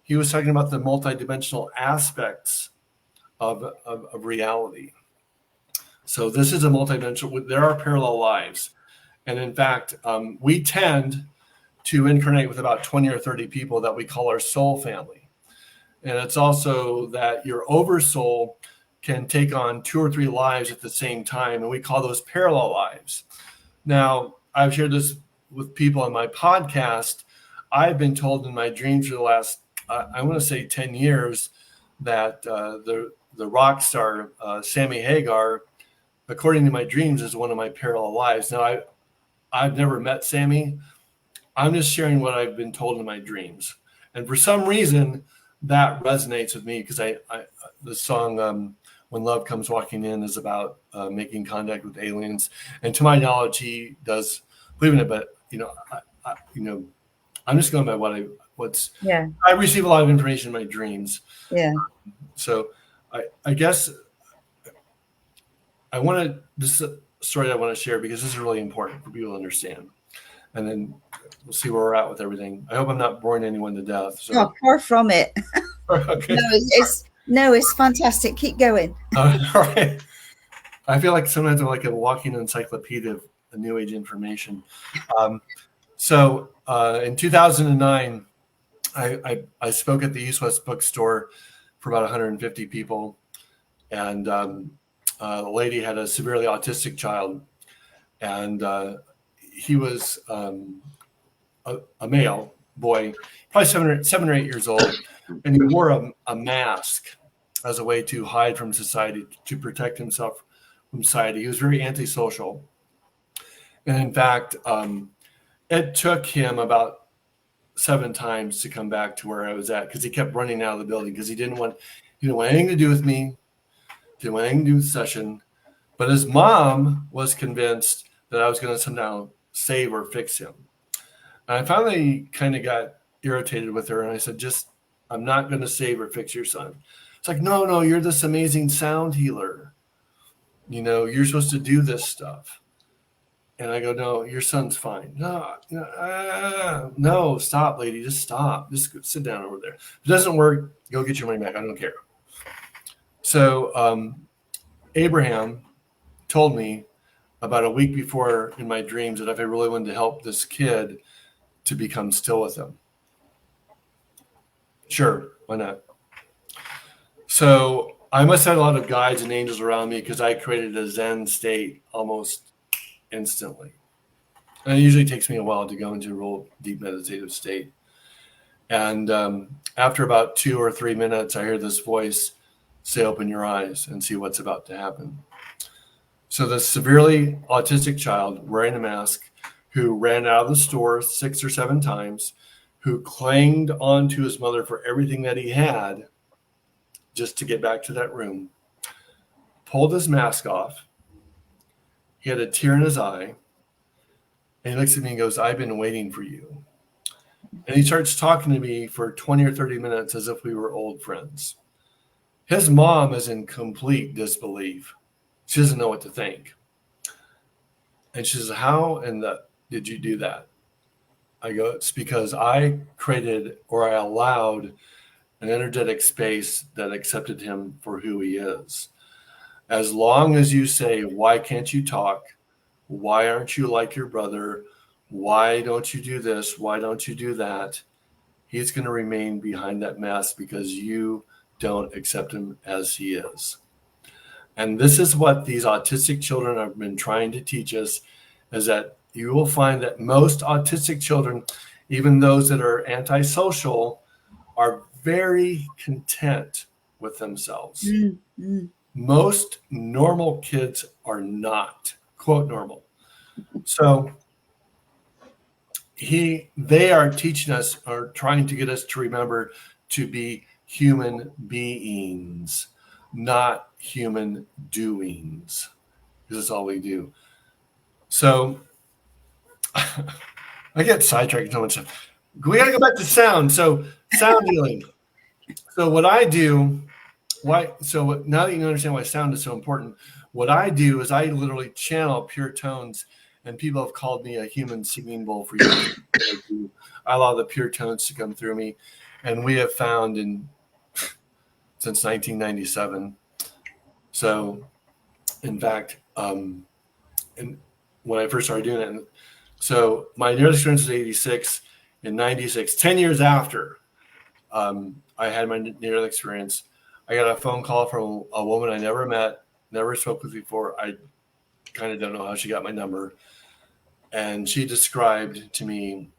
He was talking about the multidimensional aspects of reality. So this is a multidimensional, there are parallel lives. And in fact, we tend to incarnate with about 20 or 30 people that we call our soul family. And it's also that your oversoul can take on 2 or 3 lives at the same time, and we call those parallel lives. Now, I've shared this with people on my podcast. I've been told in my dreams for the last, I want to say 10 years, that the rock star, Sammy Hagar, according to my dreams, is one of my parallel lives. Now, I've never met Sammy. I'm just sharing what I've been told in my dreams. And for some reason, that resonates with me because the song When Love Comes Walking In is about making contact with aliens. And to my knowledge, he does believe in it. But, I'm just going by I receive a lot of information in my dreams. Yeah. So I guess this is a story I want to share because this is really important for people to understand. And then we'll see where we're at with everything. I hope I'm not boring anyone to death. So. Oh, far from it. Okay. It's fantastic. Keep going. All right. I feel like sometimes I'm like a walking encyclopedia of New Age information. So in 2009, I spoke at the East West bookstore for about 150 people. And the lady had a severely autistic child. And he was a male boy, probably 7 or 8 years old, and he wore a mask as a way to hide from society, to protect himself from society. He was very antisocial. And in fact, it took him about 7 times to come back to where I was at because he kept running out of the building because he didn't want anything to do with me, didn't want anything to do with the session. But his mom was convinced that I was going to somehow save or fix him. And I finally kind of got irritated with her, and I said, I'm not going to save or fix your son. It's like, no, you're this amazing sound healer. You're supposed to do this stuff. And I go, no, your son's fine. No, stop, lady. Just stop. Just sit down over there. If it doesn't work, go get your money back. I don't care. So Abraham told me about a week before in my dreams that if I really wanted to help this kid, to become still with him. Sure, why not? So I must have had a lot of guides and angels around me because I created a Zen state almost instantly. And it usually takes me a while to go into a real deep meditative state. And after about 2 or 3 minutes, I hear this voice say, open your eyes and see what's about to happen. So the severely autistic child wearing a mask who ran out of the store 6 or 7 times, who clinged onto his mother for everything that he had just to get back to that room, pulled his mask off. He had a tear in his eye. And he looks at me and goes, I've been waiting for you. And he starts talking to me for 20 or 30 minutes as if we were old friends. His mom is in complete disbelief. She doesn't know what to think. And she says, how in the did you do that? I go, it's because I created, or I allowed, an energetic space that accepted him for who he is. As long as you say, why can't you talk? Why aren't you like your brother? Why don't you do this? Why don't you do that? He's going to remain behind that mask because you don't accept him as he is. And this is what these autistic children have been trying to teach us, is that you will find that most autistic children, even those that are antisocial, are very content with themselves. Mm-hmm. Most normal kids are not, quote, normal. So they are teaching us, or trying to get us to remember to be human beings, not human doings, because that's all we do. So I get sidetracked so much. We got to go back to sound. So sound healing. So what I do, so now that you understand why sound is so important, what I do is I literally channel pure tones, and people have called me a human singing bowl for years. I allow the pure tones to come through me, and we have found since 1997. So, in fact, and when I first started doing it, so my near-death experience was 86. In 96, 10 years after I had my near-death experience, I got a phone call from a woman I never met, never spoke with before. I kind of don't know how she got my number. And she described to me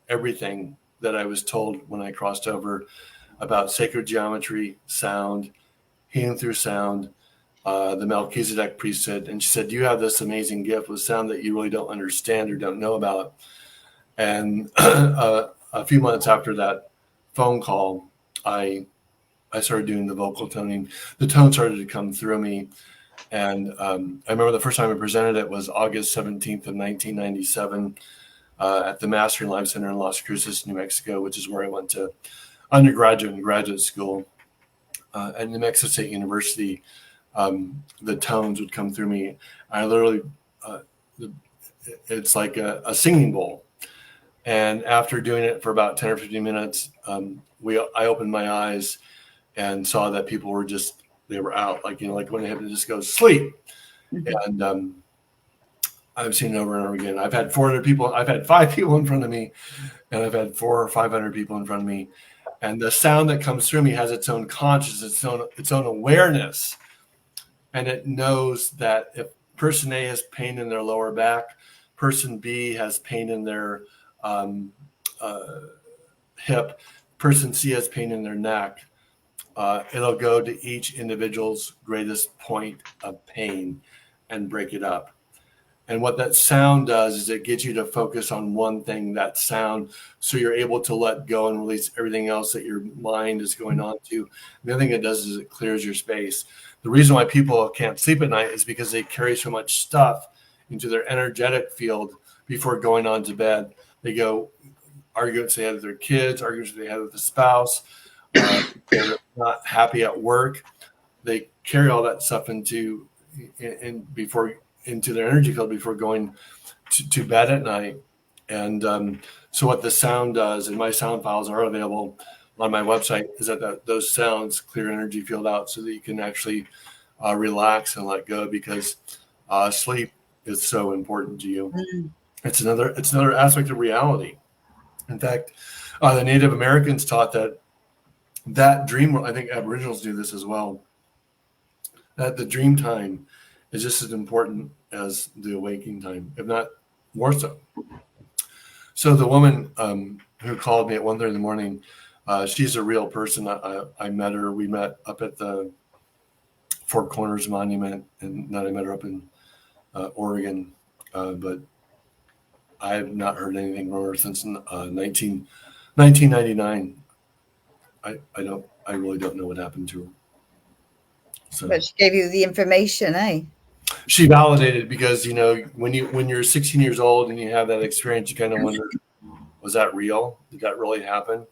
everything that I was told when I crossed over about sacred geometry, sound, healing through sound, the Melchizedek priesthood. And she said, you have this amazing gift with sound that you really don't understand or don't know about. And a few months after that phone call, I started doing the vocal toning. The tone started to come through me. And I remember the first time I presented it was August 17th of 1997 at the Mastering Live Center in Las Cruces, New Mexico, which is where I went to undergraduate and graduate school. At New Mexico State University, the tones would come through me. I literally, it's like a singing bowl. And after doing it for about 10 or 15 minutes, I opened my eyes and saw that people were they were out, like when a hypnotist goes sleep. Mm-hmm. And I've seen it over and over again. I've had 400 people. I've had 5 people in front of me, and I've had 400 or 500 people in front of me. And the sound that comes through me has its own consciousness, its own awareness. And it knows that if person A has pain in their lower back, person B has pain in their hip, person C has pain in their neck, it'll go to each individual's greatest point of pain and break it up. And what that sound does is it gets you to focus on one thing, that sound, so you're able to let go and release everything else that your mind is going on to. The other thing it does is it clears your space. The reason why people can't sleep at night is because they carry so much stuff into their energetic field before going on to bed. They go arguments they had with their kids, arguments they had with the spouse, they're not happy at work. They carry all that stuff into their energy field before going to bed at night. And so what the sound does, and my sound files are available on my website, is that those sounds clear energy field out so that you can actually relax and let go, because sleep is so important to you. Mm-hmm. It's another aspect of reality. In fact, the Native Americans taught that dream, I think Aboriginals do this as well, that the dream time is just as important as the waking time, if not more so. So the woman who called me at 1:30 in the morning, she's a real person. I met her. We met up at the Four Corners Monument, and then I met her up in Oregon. But I have not heard anything from her since 1999. I really don't know what happened to her. So, but she gave you the information, eh? She validated, because when you're 16 years old and you have that experience, you kind of wonder, was that real? Did that really happen?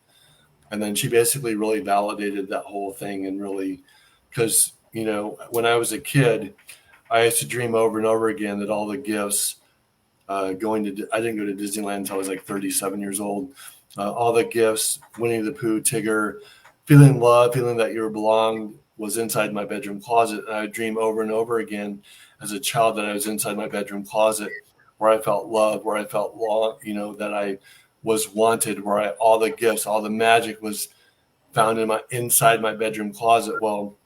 And then she basically really validated that whole thing, and really, because when I was a kid, I used to dream over and over again that all the gifts I didn't go to Disneyland until I was like 37 years old. All the gifts, Winnie the Pooh, Tigger, feeling love, feeling that you belonged was inside my bedroom closet. And I would dream over and over again as a child that I was inside my bedroom closet, where I felt love, where I felt that I was wanted, where all the gifts, all the magic was found inside my bedroom closet. Well,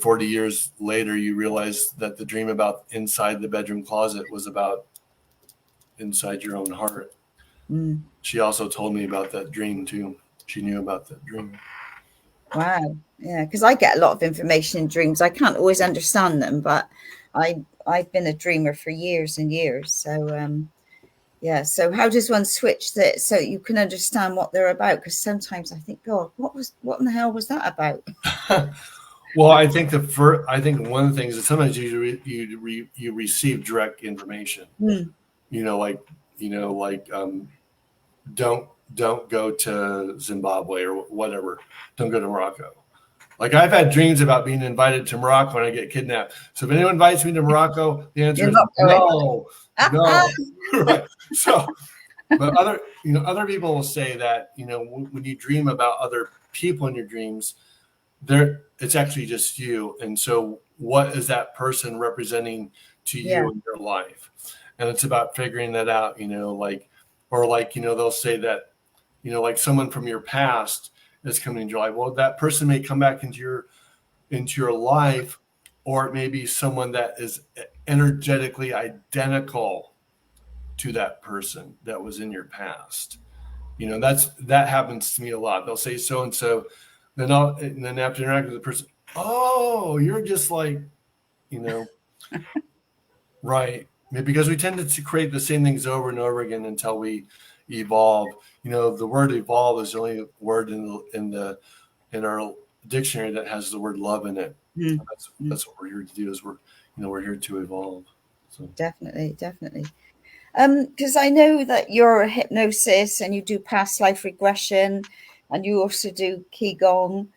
40 years later, you realize that the dream about inside the bedroom closet was about inside your own heart. Mm. She also told me about that dream too. She knew about that dream. Wow. Yeah, because I get a lot of information in dreams. I can't always understand them, but I've been a dreamer for years and years. So yeah. So how does one switch that so you can understand what they're about? Because sometimes I think, God, what in the hell was that about? Well, I think one of the things is sometimes you receive direct information. Mm. Don't go to Zimbabwe or whatever. Don't go to Morocco. Like I've had dreams about being invited to Morocco when I get kidnapped. So if anyone invites me to Morocco, the answer is no. Right. So, but other people will say that, when you dream about other people in your dreams, it's actually just you. And so what is that person representing to you in your life? And it's about figuring that out, they'll say that, like someone from your past is coming into your life. Well, that person may come back into your life, or it may be someone that is energetically identical to that person that was in your past. That happens to me a lot. They'll say so and so, and then after interacting with the person, oh, you're just like, right. Because we tend to create the same things over and over again until we evolve. The word evolve is the only word in our dictionary that has the word love in it. Mm. That's what we're here to do, is we're here to evolve. So Definitely. Because I know that you're a hypnosis and you do past life regression and you also do Qigong.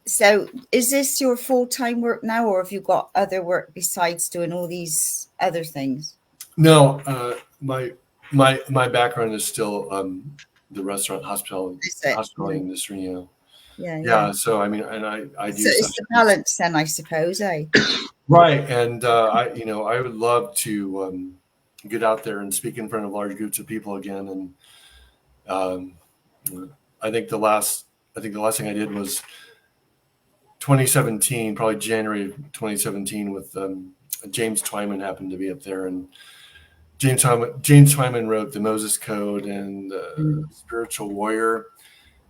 So is this your full-time work now, or have you got other work besides doing all these other things? No, my background is still the restaurant hospitality industry. Yeah. So I mean, and I do. So it's the balance then, I suppose, eh? Right, and I would love to get out there and speak in front of large groups of people again. And I think the last thing I did was 2017, probably January of 2017, with James Twyman happened to be up there, and James Twyman wrote the Moses Code and Spiritual Warrior,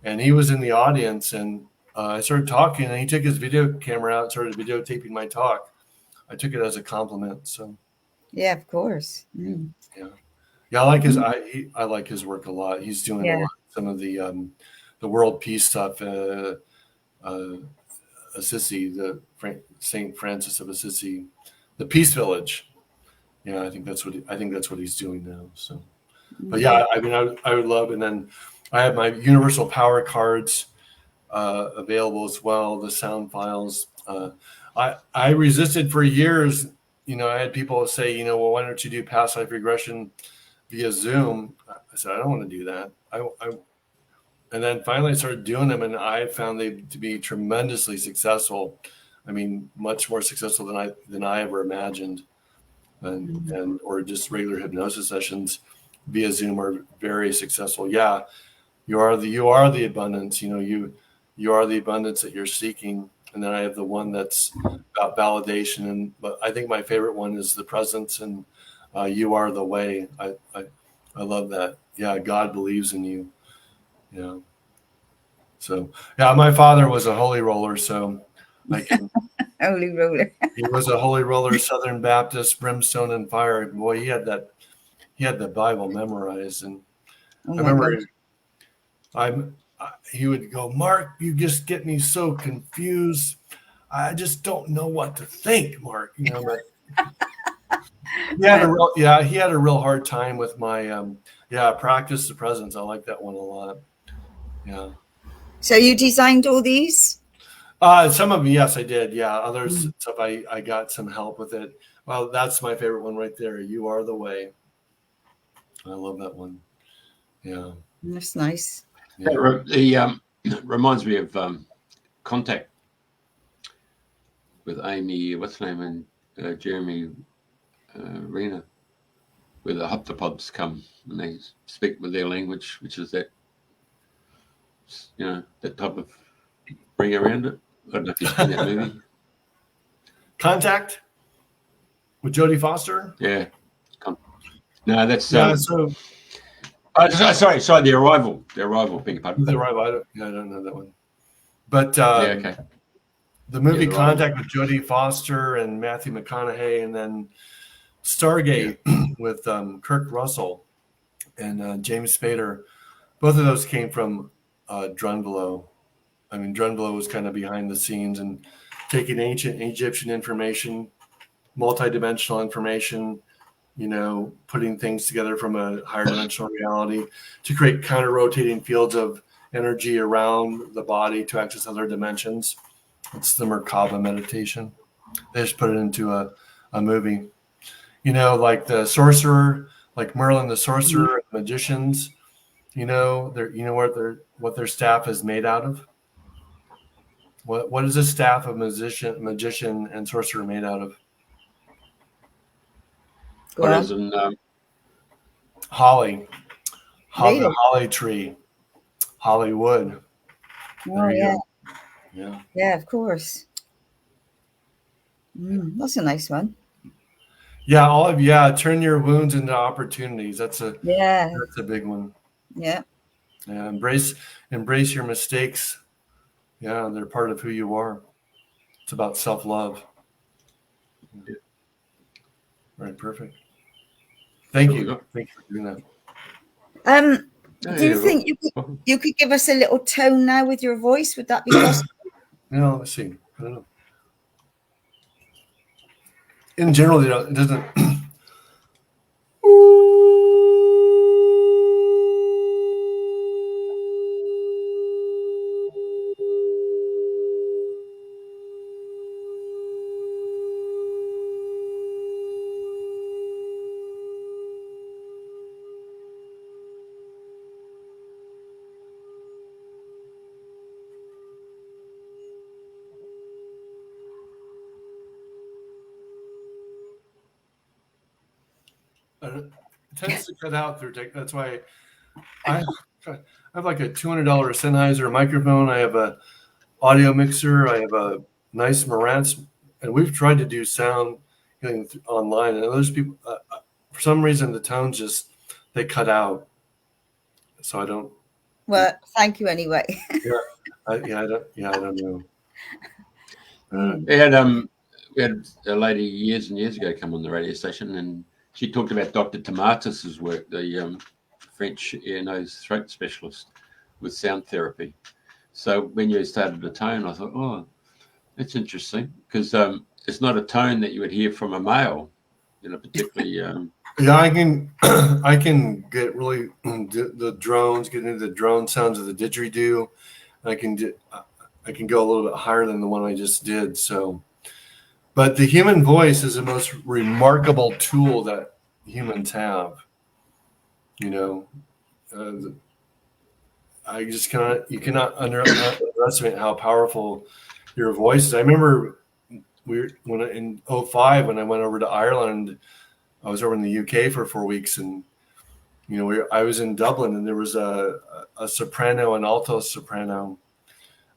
and he was in the audience, and I started talking, and he took his video camera out and started videotaping my talk. I took it as a compliment. So yeah, of course. Mm. Yeah. I like his work a lot. He's doing a lot, some of the world peace stuff. Assisi, Saint Francis of Assisi, the Peace Village. Yeah, I think that's what he's doing now. So, but yeah, I mean, I would love, and then I have my universal power cards available as well, the sound files. I resisted for years. I had people say, well, why don't you do past life regression via Zoom? I said, I don't want to do that. And then finally I started doing them, and I found them to be tremendously successful. I mean, much more successful than I ever imagined. And or just regular hypnosis sessions via Zoom are very successful. Yeah, you are the abundance. You are the abundance that you're seeking. And then I have the one that's about validation. But I think my favorite one is the presence, and you are the way. I love that. Yeah, God believes in you. Yeah. So yeah, my father was a holy roller, so I can. Holy roller. He was a holy roller, Southern Baptist, brimstone and fire. Boy, he had the Bible memorized, and I remember he would go, Mark, you just get me so confused. I just don't know what to think, Mark. But he had a real hard time with my practice the presence. I like that one a lot. Yeah. So you designed all these? Some of them, yes, I did. Yeah. Others stuff I got some help with it. Well, that's my favorite one right there. You are the way. I love that one. Yeah. That's nice. Yeah. Reminds me of Contact with Amy, what's her name, and Jeremy Renner, where the hoptopods come and they speak with their language, which is that, that type of ring around it. I don't know if you've seen that movie. Contact with Jodie Foster. Yeah. No, that's sorry, The Arrival. The Arrival, beg your pardon. The Arrival. I don't know that one. But okay. The movie Contact with Jodie Foster and Matthew McConaughey, and then Stargate with Kirk Russell and James Spader. Both of those came from Drunvalo. I mean, Drunvalo was kind of behind the scenes and taking ancient Egyptian information, multidimensional information, putting things together from a higher dimensional reality to create counter-rotating fields of energy around the body to access other dimensions. It's the Merkaba meditation. They just put it into a movie. Like the sorcerer, like Merlin the sorcerer, and magicians, what their staff is made out of? What is a staff of magician and sorcerer made out of? What is in holly. Really? The holly tree. Hollywood. Oh, yeah. Yeah. Yeah, of course. That's a nice one. Yeah, turn your wounds into opportunities. That's a big one. Yeah. Yeah, embrace your mistakes. Yeah, they're part of who you are. It's about self-love. Yeah. Right, perfect. Thank you. Thank you for doing that. Do you think you could give us a little tone now with your voice? Would that be possible? No, let's see. I don't know. In general, it doesn't. It tends to cut out through tech. That's why I have like a $200 Sennheiser microphone. I have a audio mixer. I have a nice Marantz, and we've tried to do sound healing online. And those people, for some reason, the tones they cut out. So I don't. Well, thank you anyway. I don't know. We had a lady years and years ago come on the radio station, and she talked about Dr. Tomatis's work, the French ear, nose, throat specialist with sound therapy. So when you started the tone, I thought, oh, that's interesting, because it's not a tone that you would hear from a male, particularly. Yeah, I can get really the drones, get into the drone sounds of the didgeridoo. I can go a little bit higher than the one I just did. So, but the human voice is the most remarkable tool that humans have. You cannot underestimate how powerful your voice is. I remember in 2005 when I went over to Ireland. I was over in the UK for 4 weeks, and I was in Dublin, and there was a soprano and alto soprano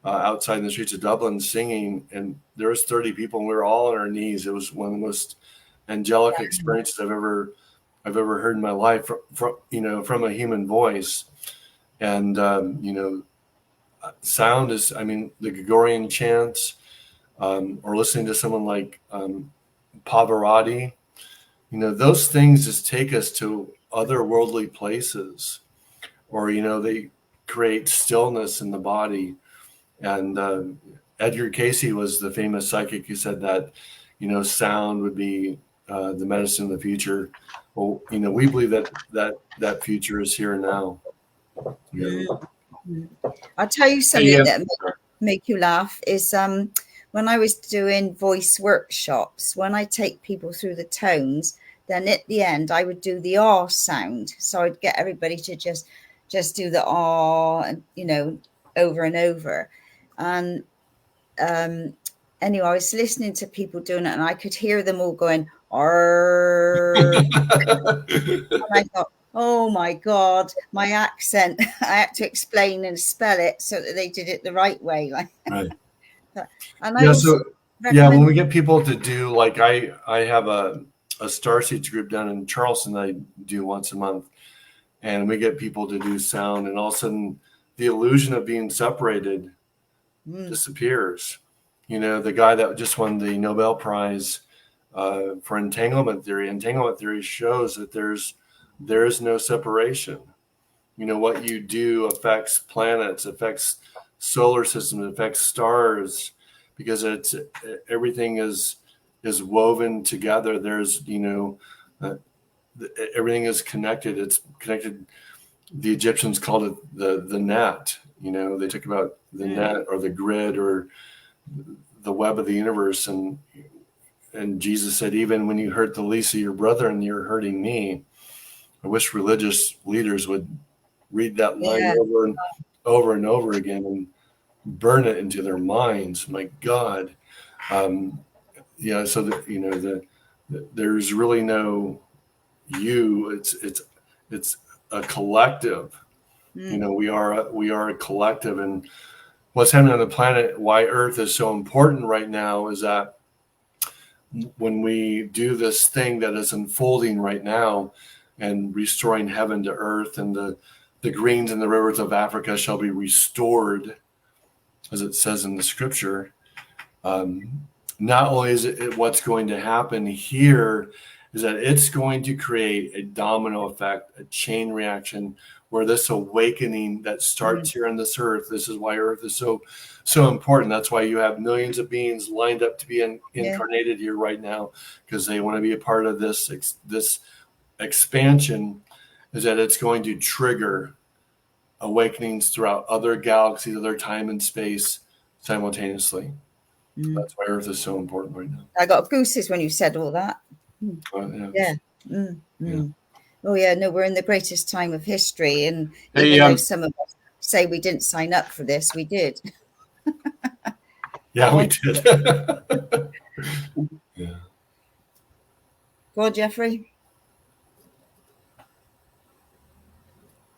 outside in the streets of Dublin singing, and there was 30 people, and we were all on our knees. It was one of the most angelic experiences I've ever heard in my life from a human voice. And sound is, the Gregorian chants, or listening to someone like Pavarotti. Those things just take us to otherworldly places, or, they create stillness in the body. And Edgar Cayce was the famous psychic who said that, sound would be the medicine of the future. Well, we believe that future is here now. Yeah. I'll tell you something that make you laugh is when I was doing voice workshops, when I take people through the tones, then at the end I would do the ah sound. So I'd get everybody to just do the ah, and over and over. And anyway, I was listening to people doing it, and I could hear them all going "arr." And I thought, oh my God, my accent! I had to explain and spell it so that they did it the right way. Like, Right. And I also when we get people to do, like, I have a Starseeds group down in Charleston that I do once a month, and we get people to do sound, and all of a sudden the illusion of being separated disappears. The guy that just won the Nobel Prize for entanglement theory shows that there is no separation. What you do affects planets, affects solar systems, affects stars, because everything is woven together. There's everything is connected. It's connected. The Egyptians called it the net. They talk about the net or the grid or the web of the universe, and Jesus said, even when you hurt the least of your brother and you're hurting me. I wish religious leaders would read that line over and over again and burn it into their minds. My God. So that, there's really no you. It's a collective. We are a collective, and what's happening on the planet, why Earth is so important right now, is that when we do this thing that is unfolding right now and restoring heaven to earth, and the greens and the rivers of Africa shall be restored, as it says in the scripture. Not only is it what's going to happen here, is that it's going to create a domino effect, a chain reaction, where this awakening that starts here on this earth. This is why Earth is so important. That's why you have millions of beings lined up to be incarnated here right now, because they want to be a part of this expansion. Is that it's going to trigger awakenings throughout other galaxies, other time and space simultaneously. That's why Earth is so important right now. I got gooses when you said all that. Yeah. Oh yeah, no, we're in the greatest time of history, and even though some of us say we didn't sign up for this, we did. Yeah, we did. Yeah. Go on, Jeffrey.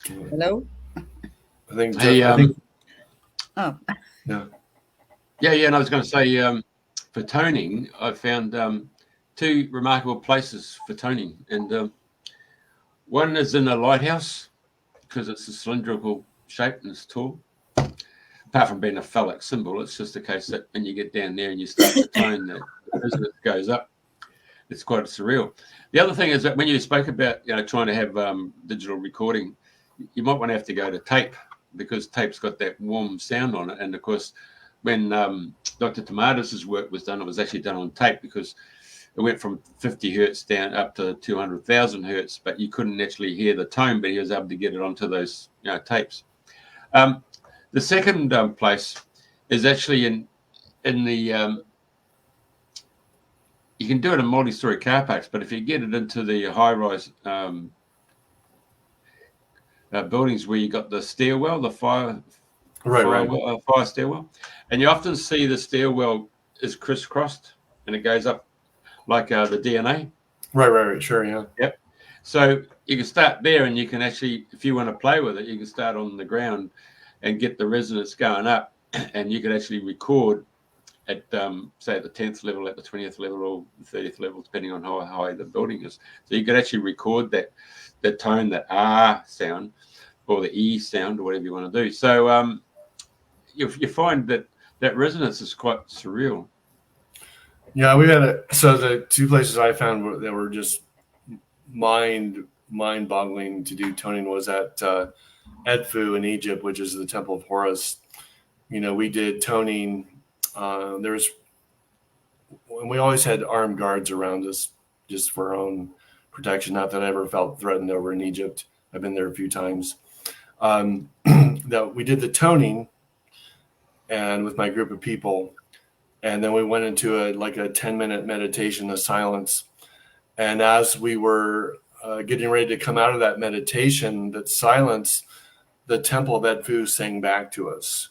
Hello. I think. Oh. Yeah. And I was going to say, for toning, I found two remarkable places for toning, and one is in a lighthouse because it's a cylindrical shape and it's tall. Apart from being a phallic symbol, it's just a case that when you get down there and you start to tone, the resonance goes up. It's quite surreal. The other thing is that when you spoke about trying to have digital recording, you might want to have to go to tape, because tape's got that warm sound on it. And of course, when Dr. Tomatis' work was done, it was actually done on tape, because it went from 50 hertz down up to 200,000 hertz, but you couldn't actually hear the tone, but he was able to get it onto those tapes. The second place is actually in the you can do it in multi-story car parks, but if you get it into the high-rise buildings where you got the stairwell, the fire stairwell, and you often see the stairwell is crisscrossed and it goes up like the DNA. Right. Sure, yeah. Yep. So you can start there, and you can actually, if you want to play with it, you can start on the ground and get the resonance going up, and you can actually record at, say, at the 10th level, at the 20th level, or the 30th level, depending on how high the building is. So you could actually record that tone, that R sound, or the E sound, or whatever you want to do. So you find that resonance is quite surreal. Yeah, we had so the two places I found that were just mind-boggling to do toning was at Edfu in Egypt, which is the Temple of Horus. We did toning. And we always had armed guards around us just for our own protection. Not that I ever felt threatened over in Egypt. I've been there a few times. That we did the toning, and with my group of people, and then we went into a 10-minute meditation of silence. And as we were getting ready to come out of that meditation, that silence, the temple of Edfu sang back to us.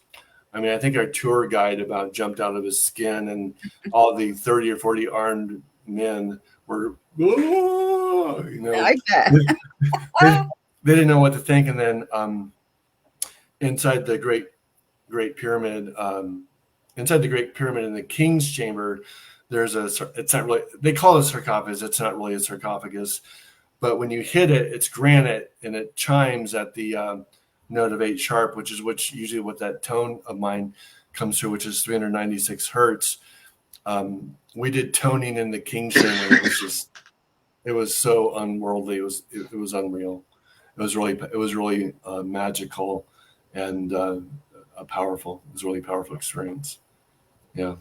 I mean, I think our tour guide about jumped out of his skin, and all the 30 or 40 armed men were, "Whoa," you know, I bet. they didn't know what to think. And then inside the Great Pyramid, inside the Great Pyramid in the King's Chamber, there's it's not really, they call it a sarcophagus. It's not really a sarcophagus, but when you hit it, it's granite and it chimes at the note of 8 sharp, which is usually what that tone of mine comes through, which is 396 hertz. We did toning in the King's Chamber. It was so unworldly. It was unreal. It was really magical and powerful. It was a really powerful experience. Yeah.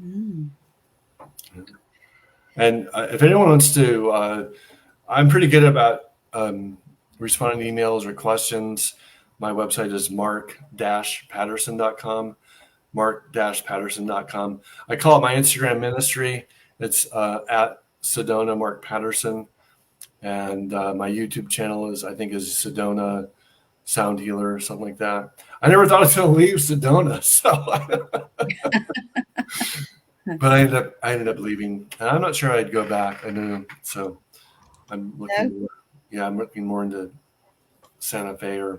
Mm. Yeah. And if anyone wants to, I'm pretty good about responding to emails or questions. My website is mark-patterson.com, mark-patterson.com. I call it my Instagram ministry. It's at Sedona Mark Patterson. And my YouTube channel is Sedona Sound Healer or something like that. I never thought I was going to leave Sedona, so but I ended up leaving. And I'm not sure I'd go back. I don't know. So I'm looking. No? I'm looking more into Santa Fe, or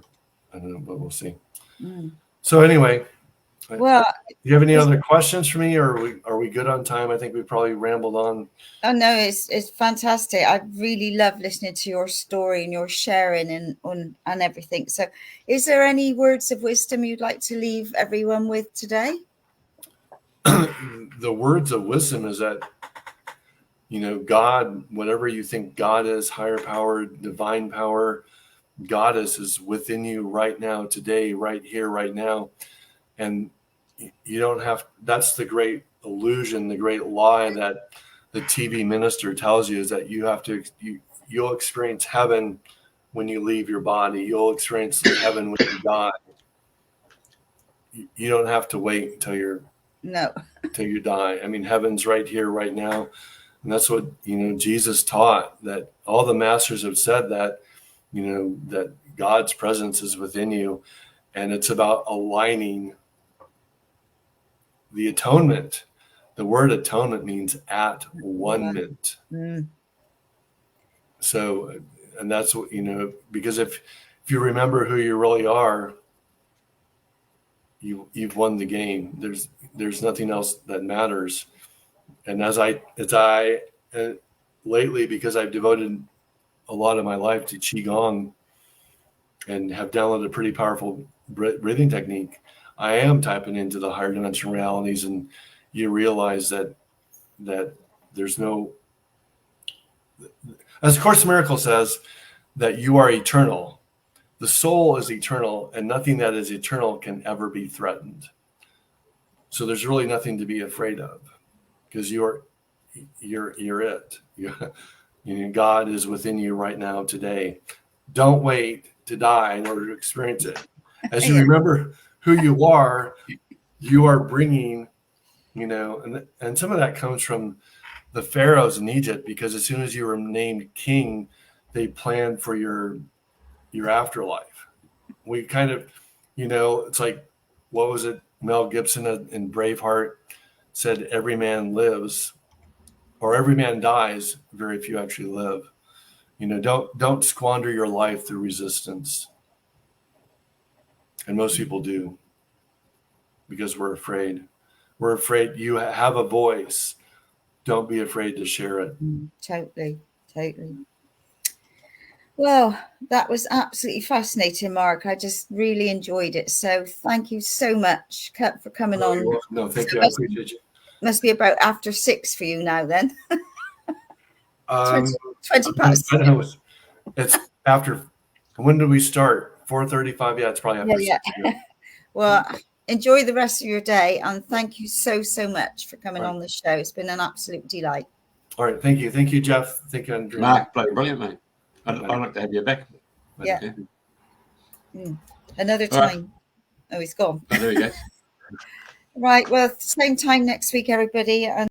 I don't know, but we'll see. Mm. So anyway, well, do you have any other questions for me, or are we good on time? I think we probably rambled on. Oh no, it's fantastic. I really love listening to your story and your sharing and everything. So, is there any words of wisdom you'd like to leave everyone with today? The words of wisdom is that, God, whatever you think God is, higher power, divine power, Goddess is within you right now, today, right here, right now. And you don't have, that's the great illusion, the great lie that the TV minister tells you, is that you have to, you'll experience heaven when you leave your body. You'll experience heaven when you die. You don't have to wait until you die. I mean, heaven's right here, right now. And that's what, Jesus taught, that all the masters have said that, that God's presence is within you. And it's about aligning the atonement. The word atonement means at one-ment. Mm. So, and that's what, because if you remember who you really are, you've won the game. There's nothing else that matters. And as I lately, because I've devoted a lot of my life to Qigong and have downloaded a pretty powerful breathing technique, I am tapping into the higher dimensional realities, and you realize that there's no, as Course in Miracles says, that you are eternal. The soul is eternal, and nothing that is eternal can ever be threatened. So there's really nothing to be afraid of, because you're it. God is within you right now, today. Don't wait to die in order to experience it. As you remember who you are bringing, and some of that comes from the pharaohs in Egypt, because as soon as you were named king, they planned for your afterlife. We kind of, it's like, what was it? Mel Gibson in Braveheart said, every man lives, or every man dies, very few actually live. Don't squander your life through resistance. And most people do, because we're afraid. We're afraid. You have a voice. Don't be afraid to share it. Totally. Well, that was absolutely fascinating, Mark. I just really enjoyed it. So thank you so much for coming on. No, thank you. I appreciate you. Must be about after 6 for you now then. 20 past. I don't know. It's after, when did we start? 4:35? Yeah, it's probably after 6. Yeah. Well, enjoy the rest of your day, and thank you so much for coming on the show. It's been an absolute delight. All right, thank you, Jeff. Thank you, Andrea. Mark, brilliant, mate. I'd like to have you back. Yeah. Another time. Right. Oh, he's gone. Oh, there he goes. Right. Well, same time next week, everybody. And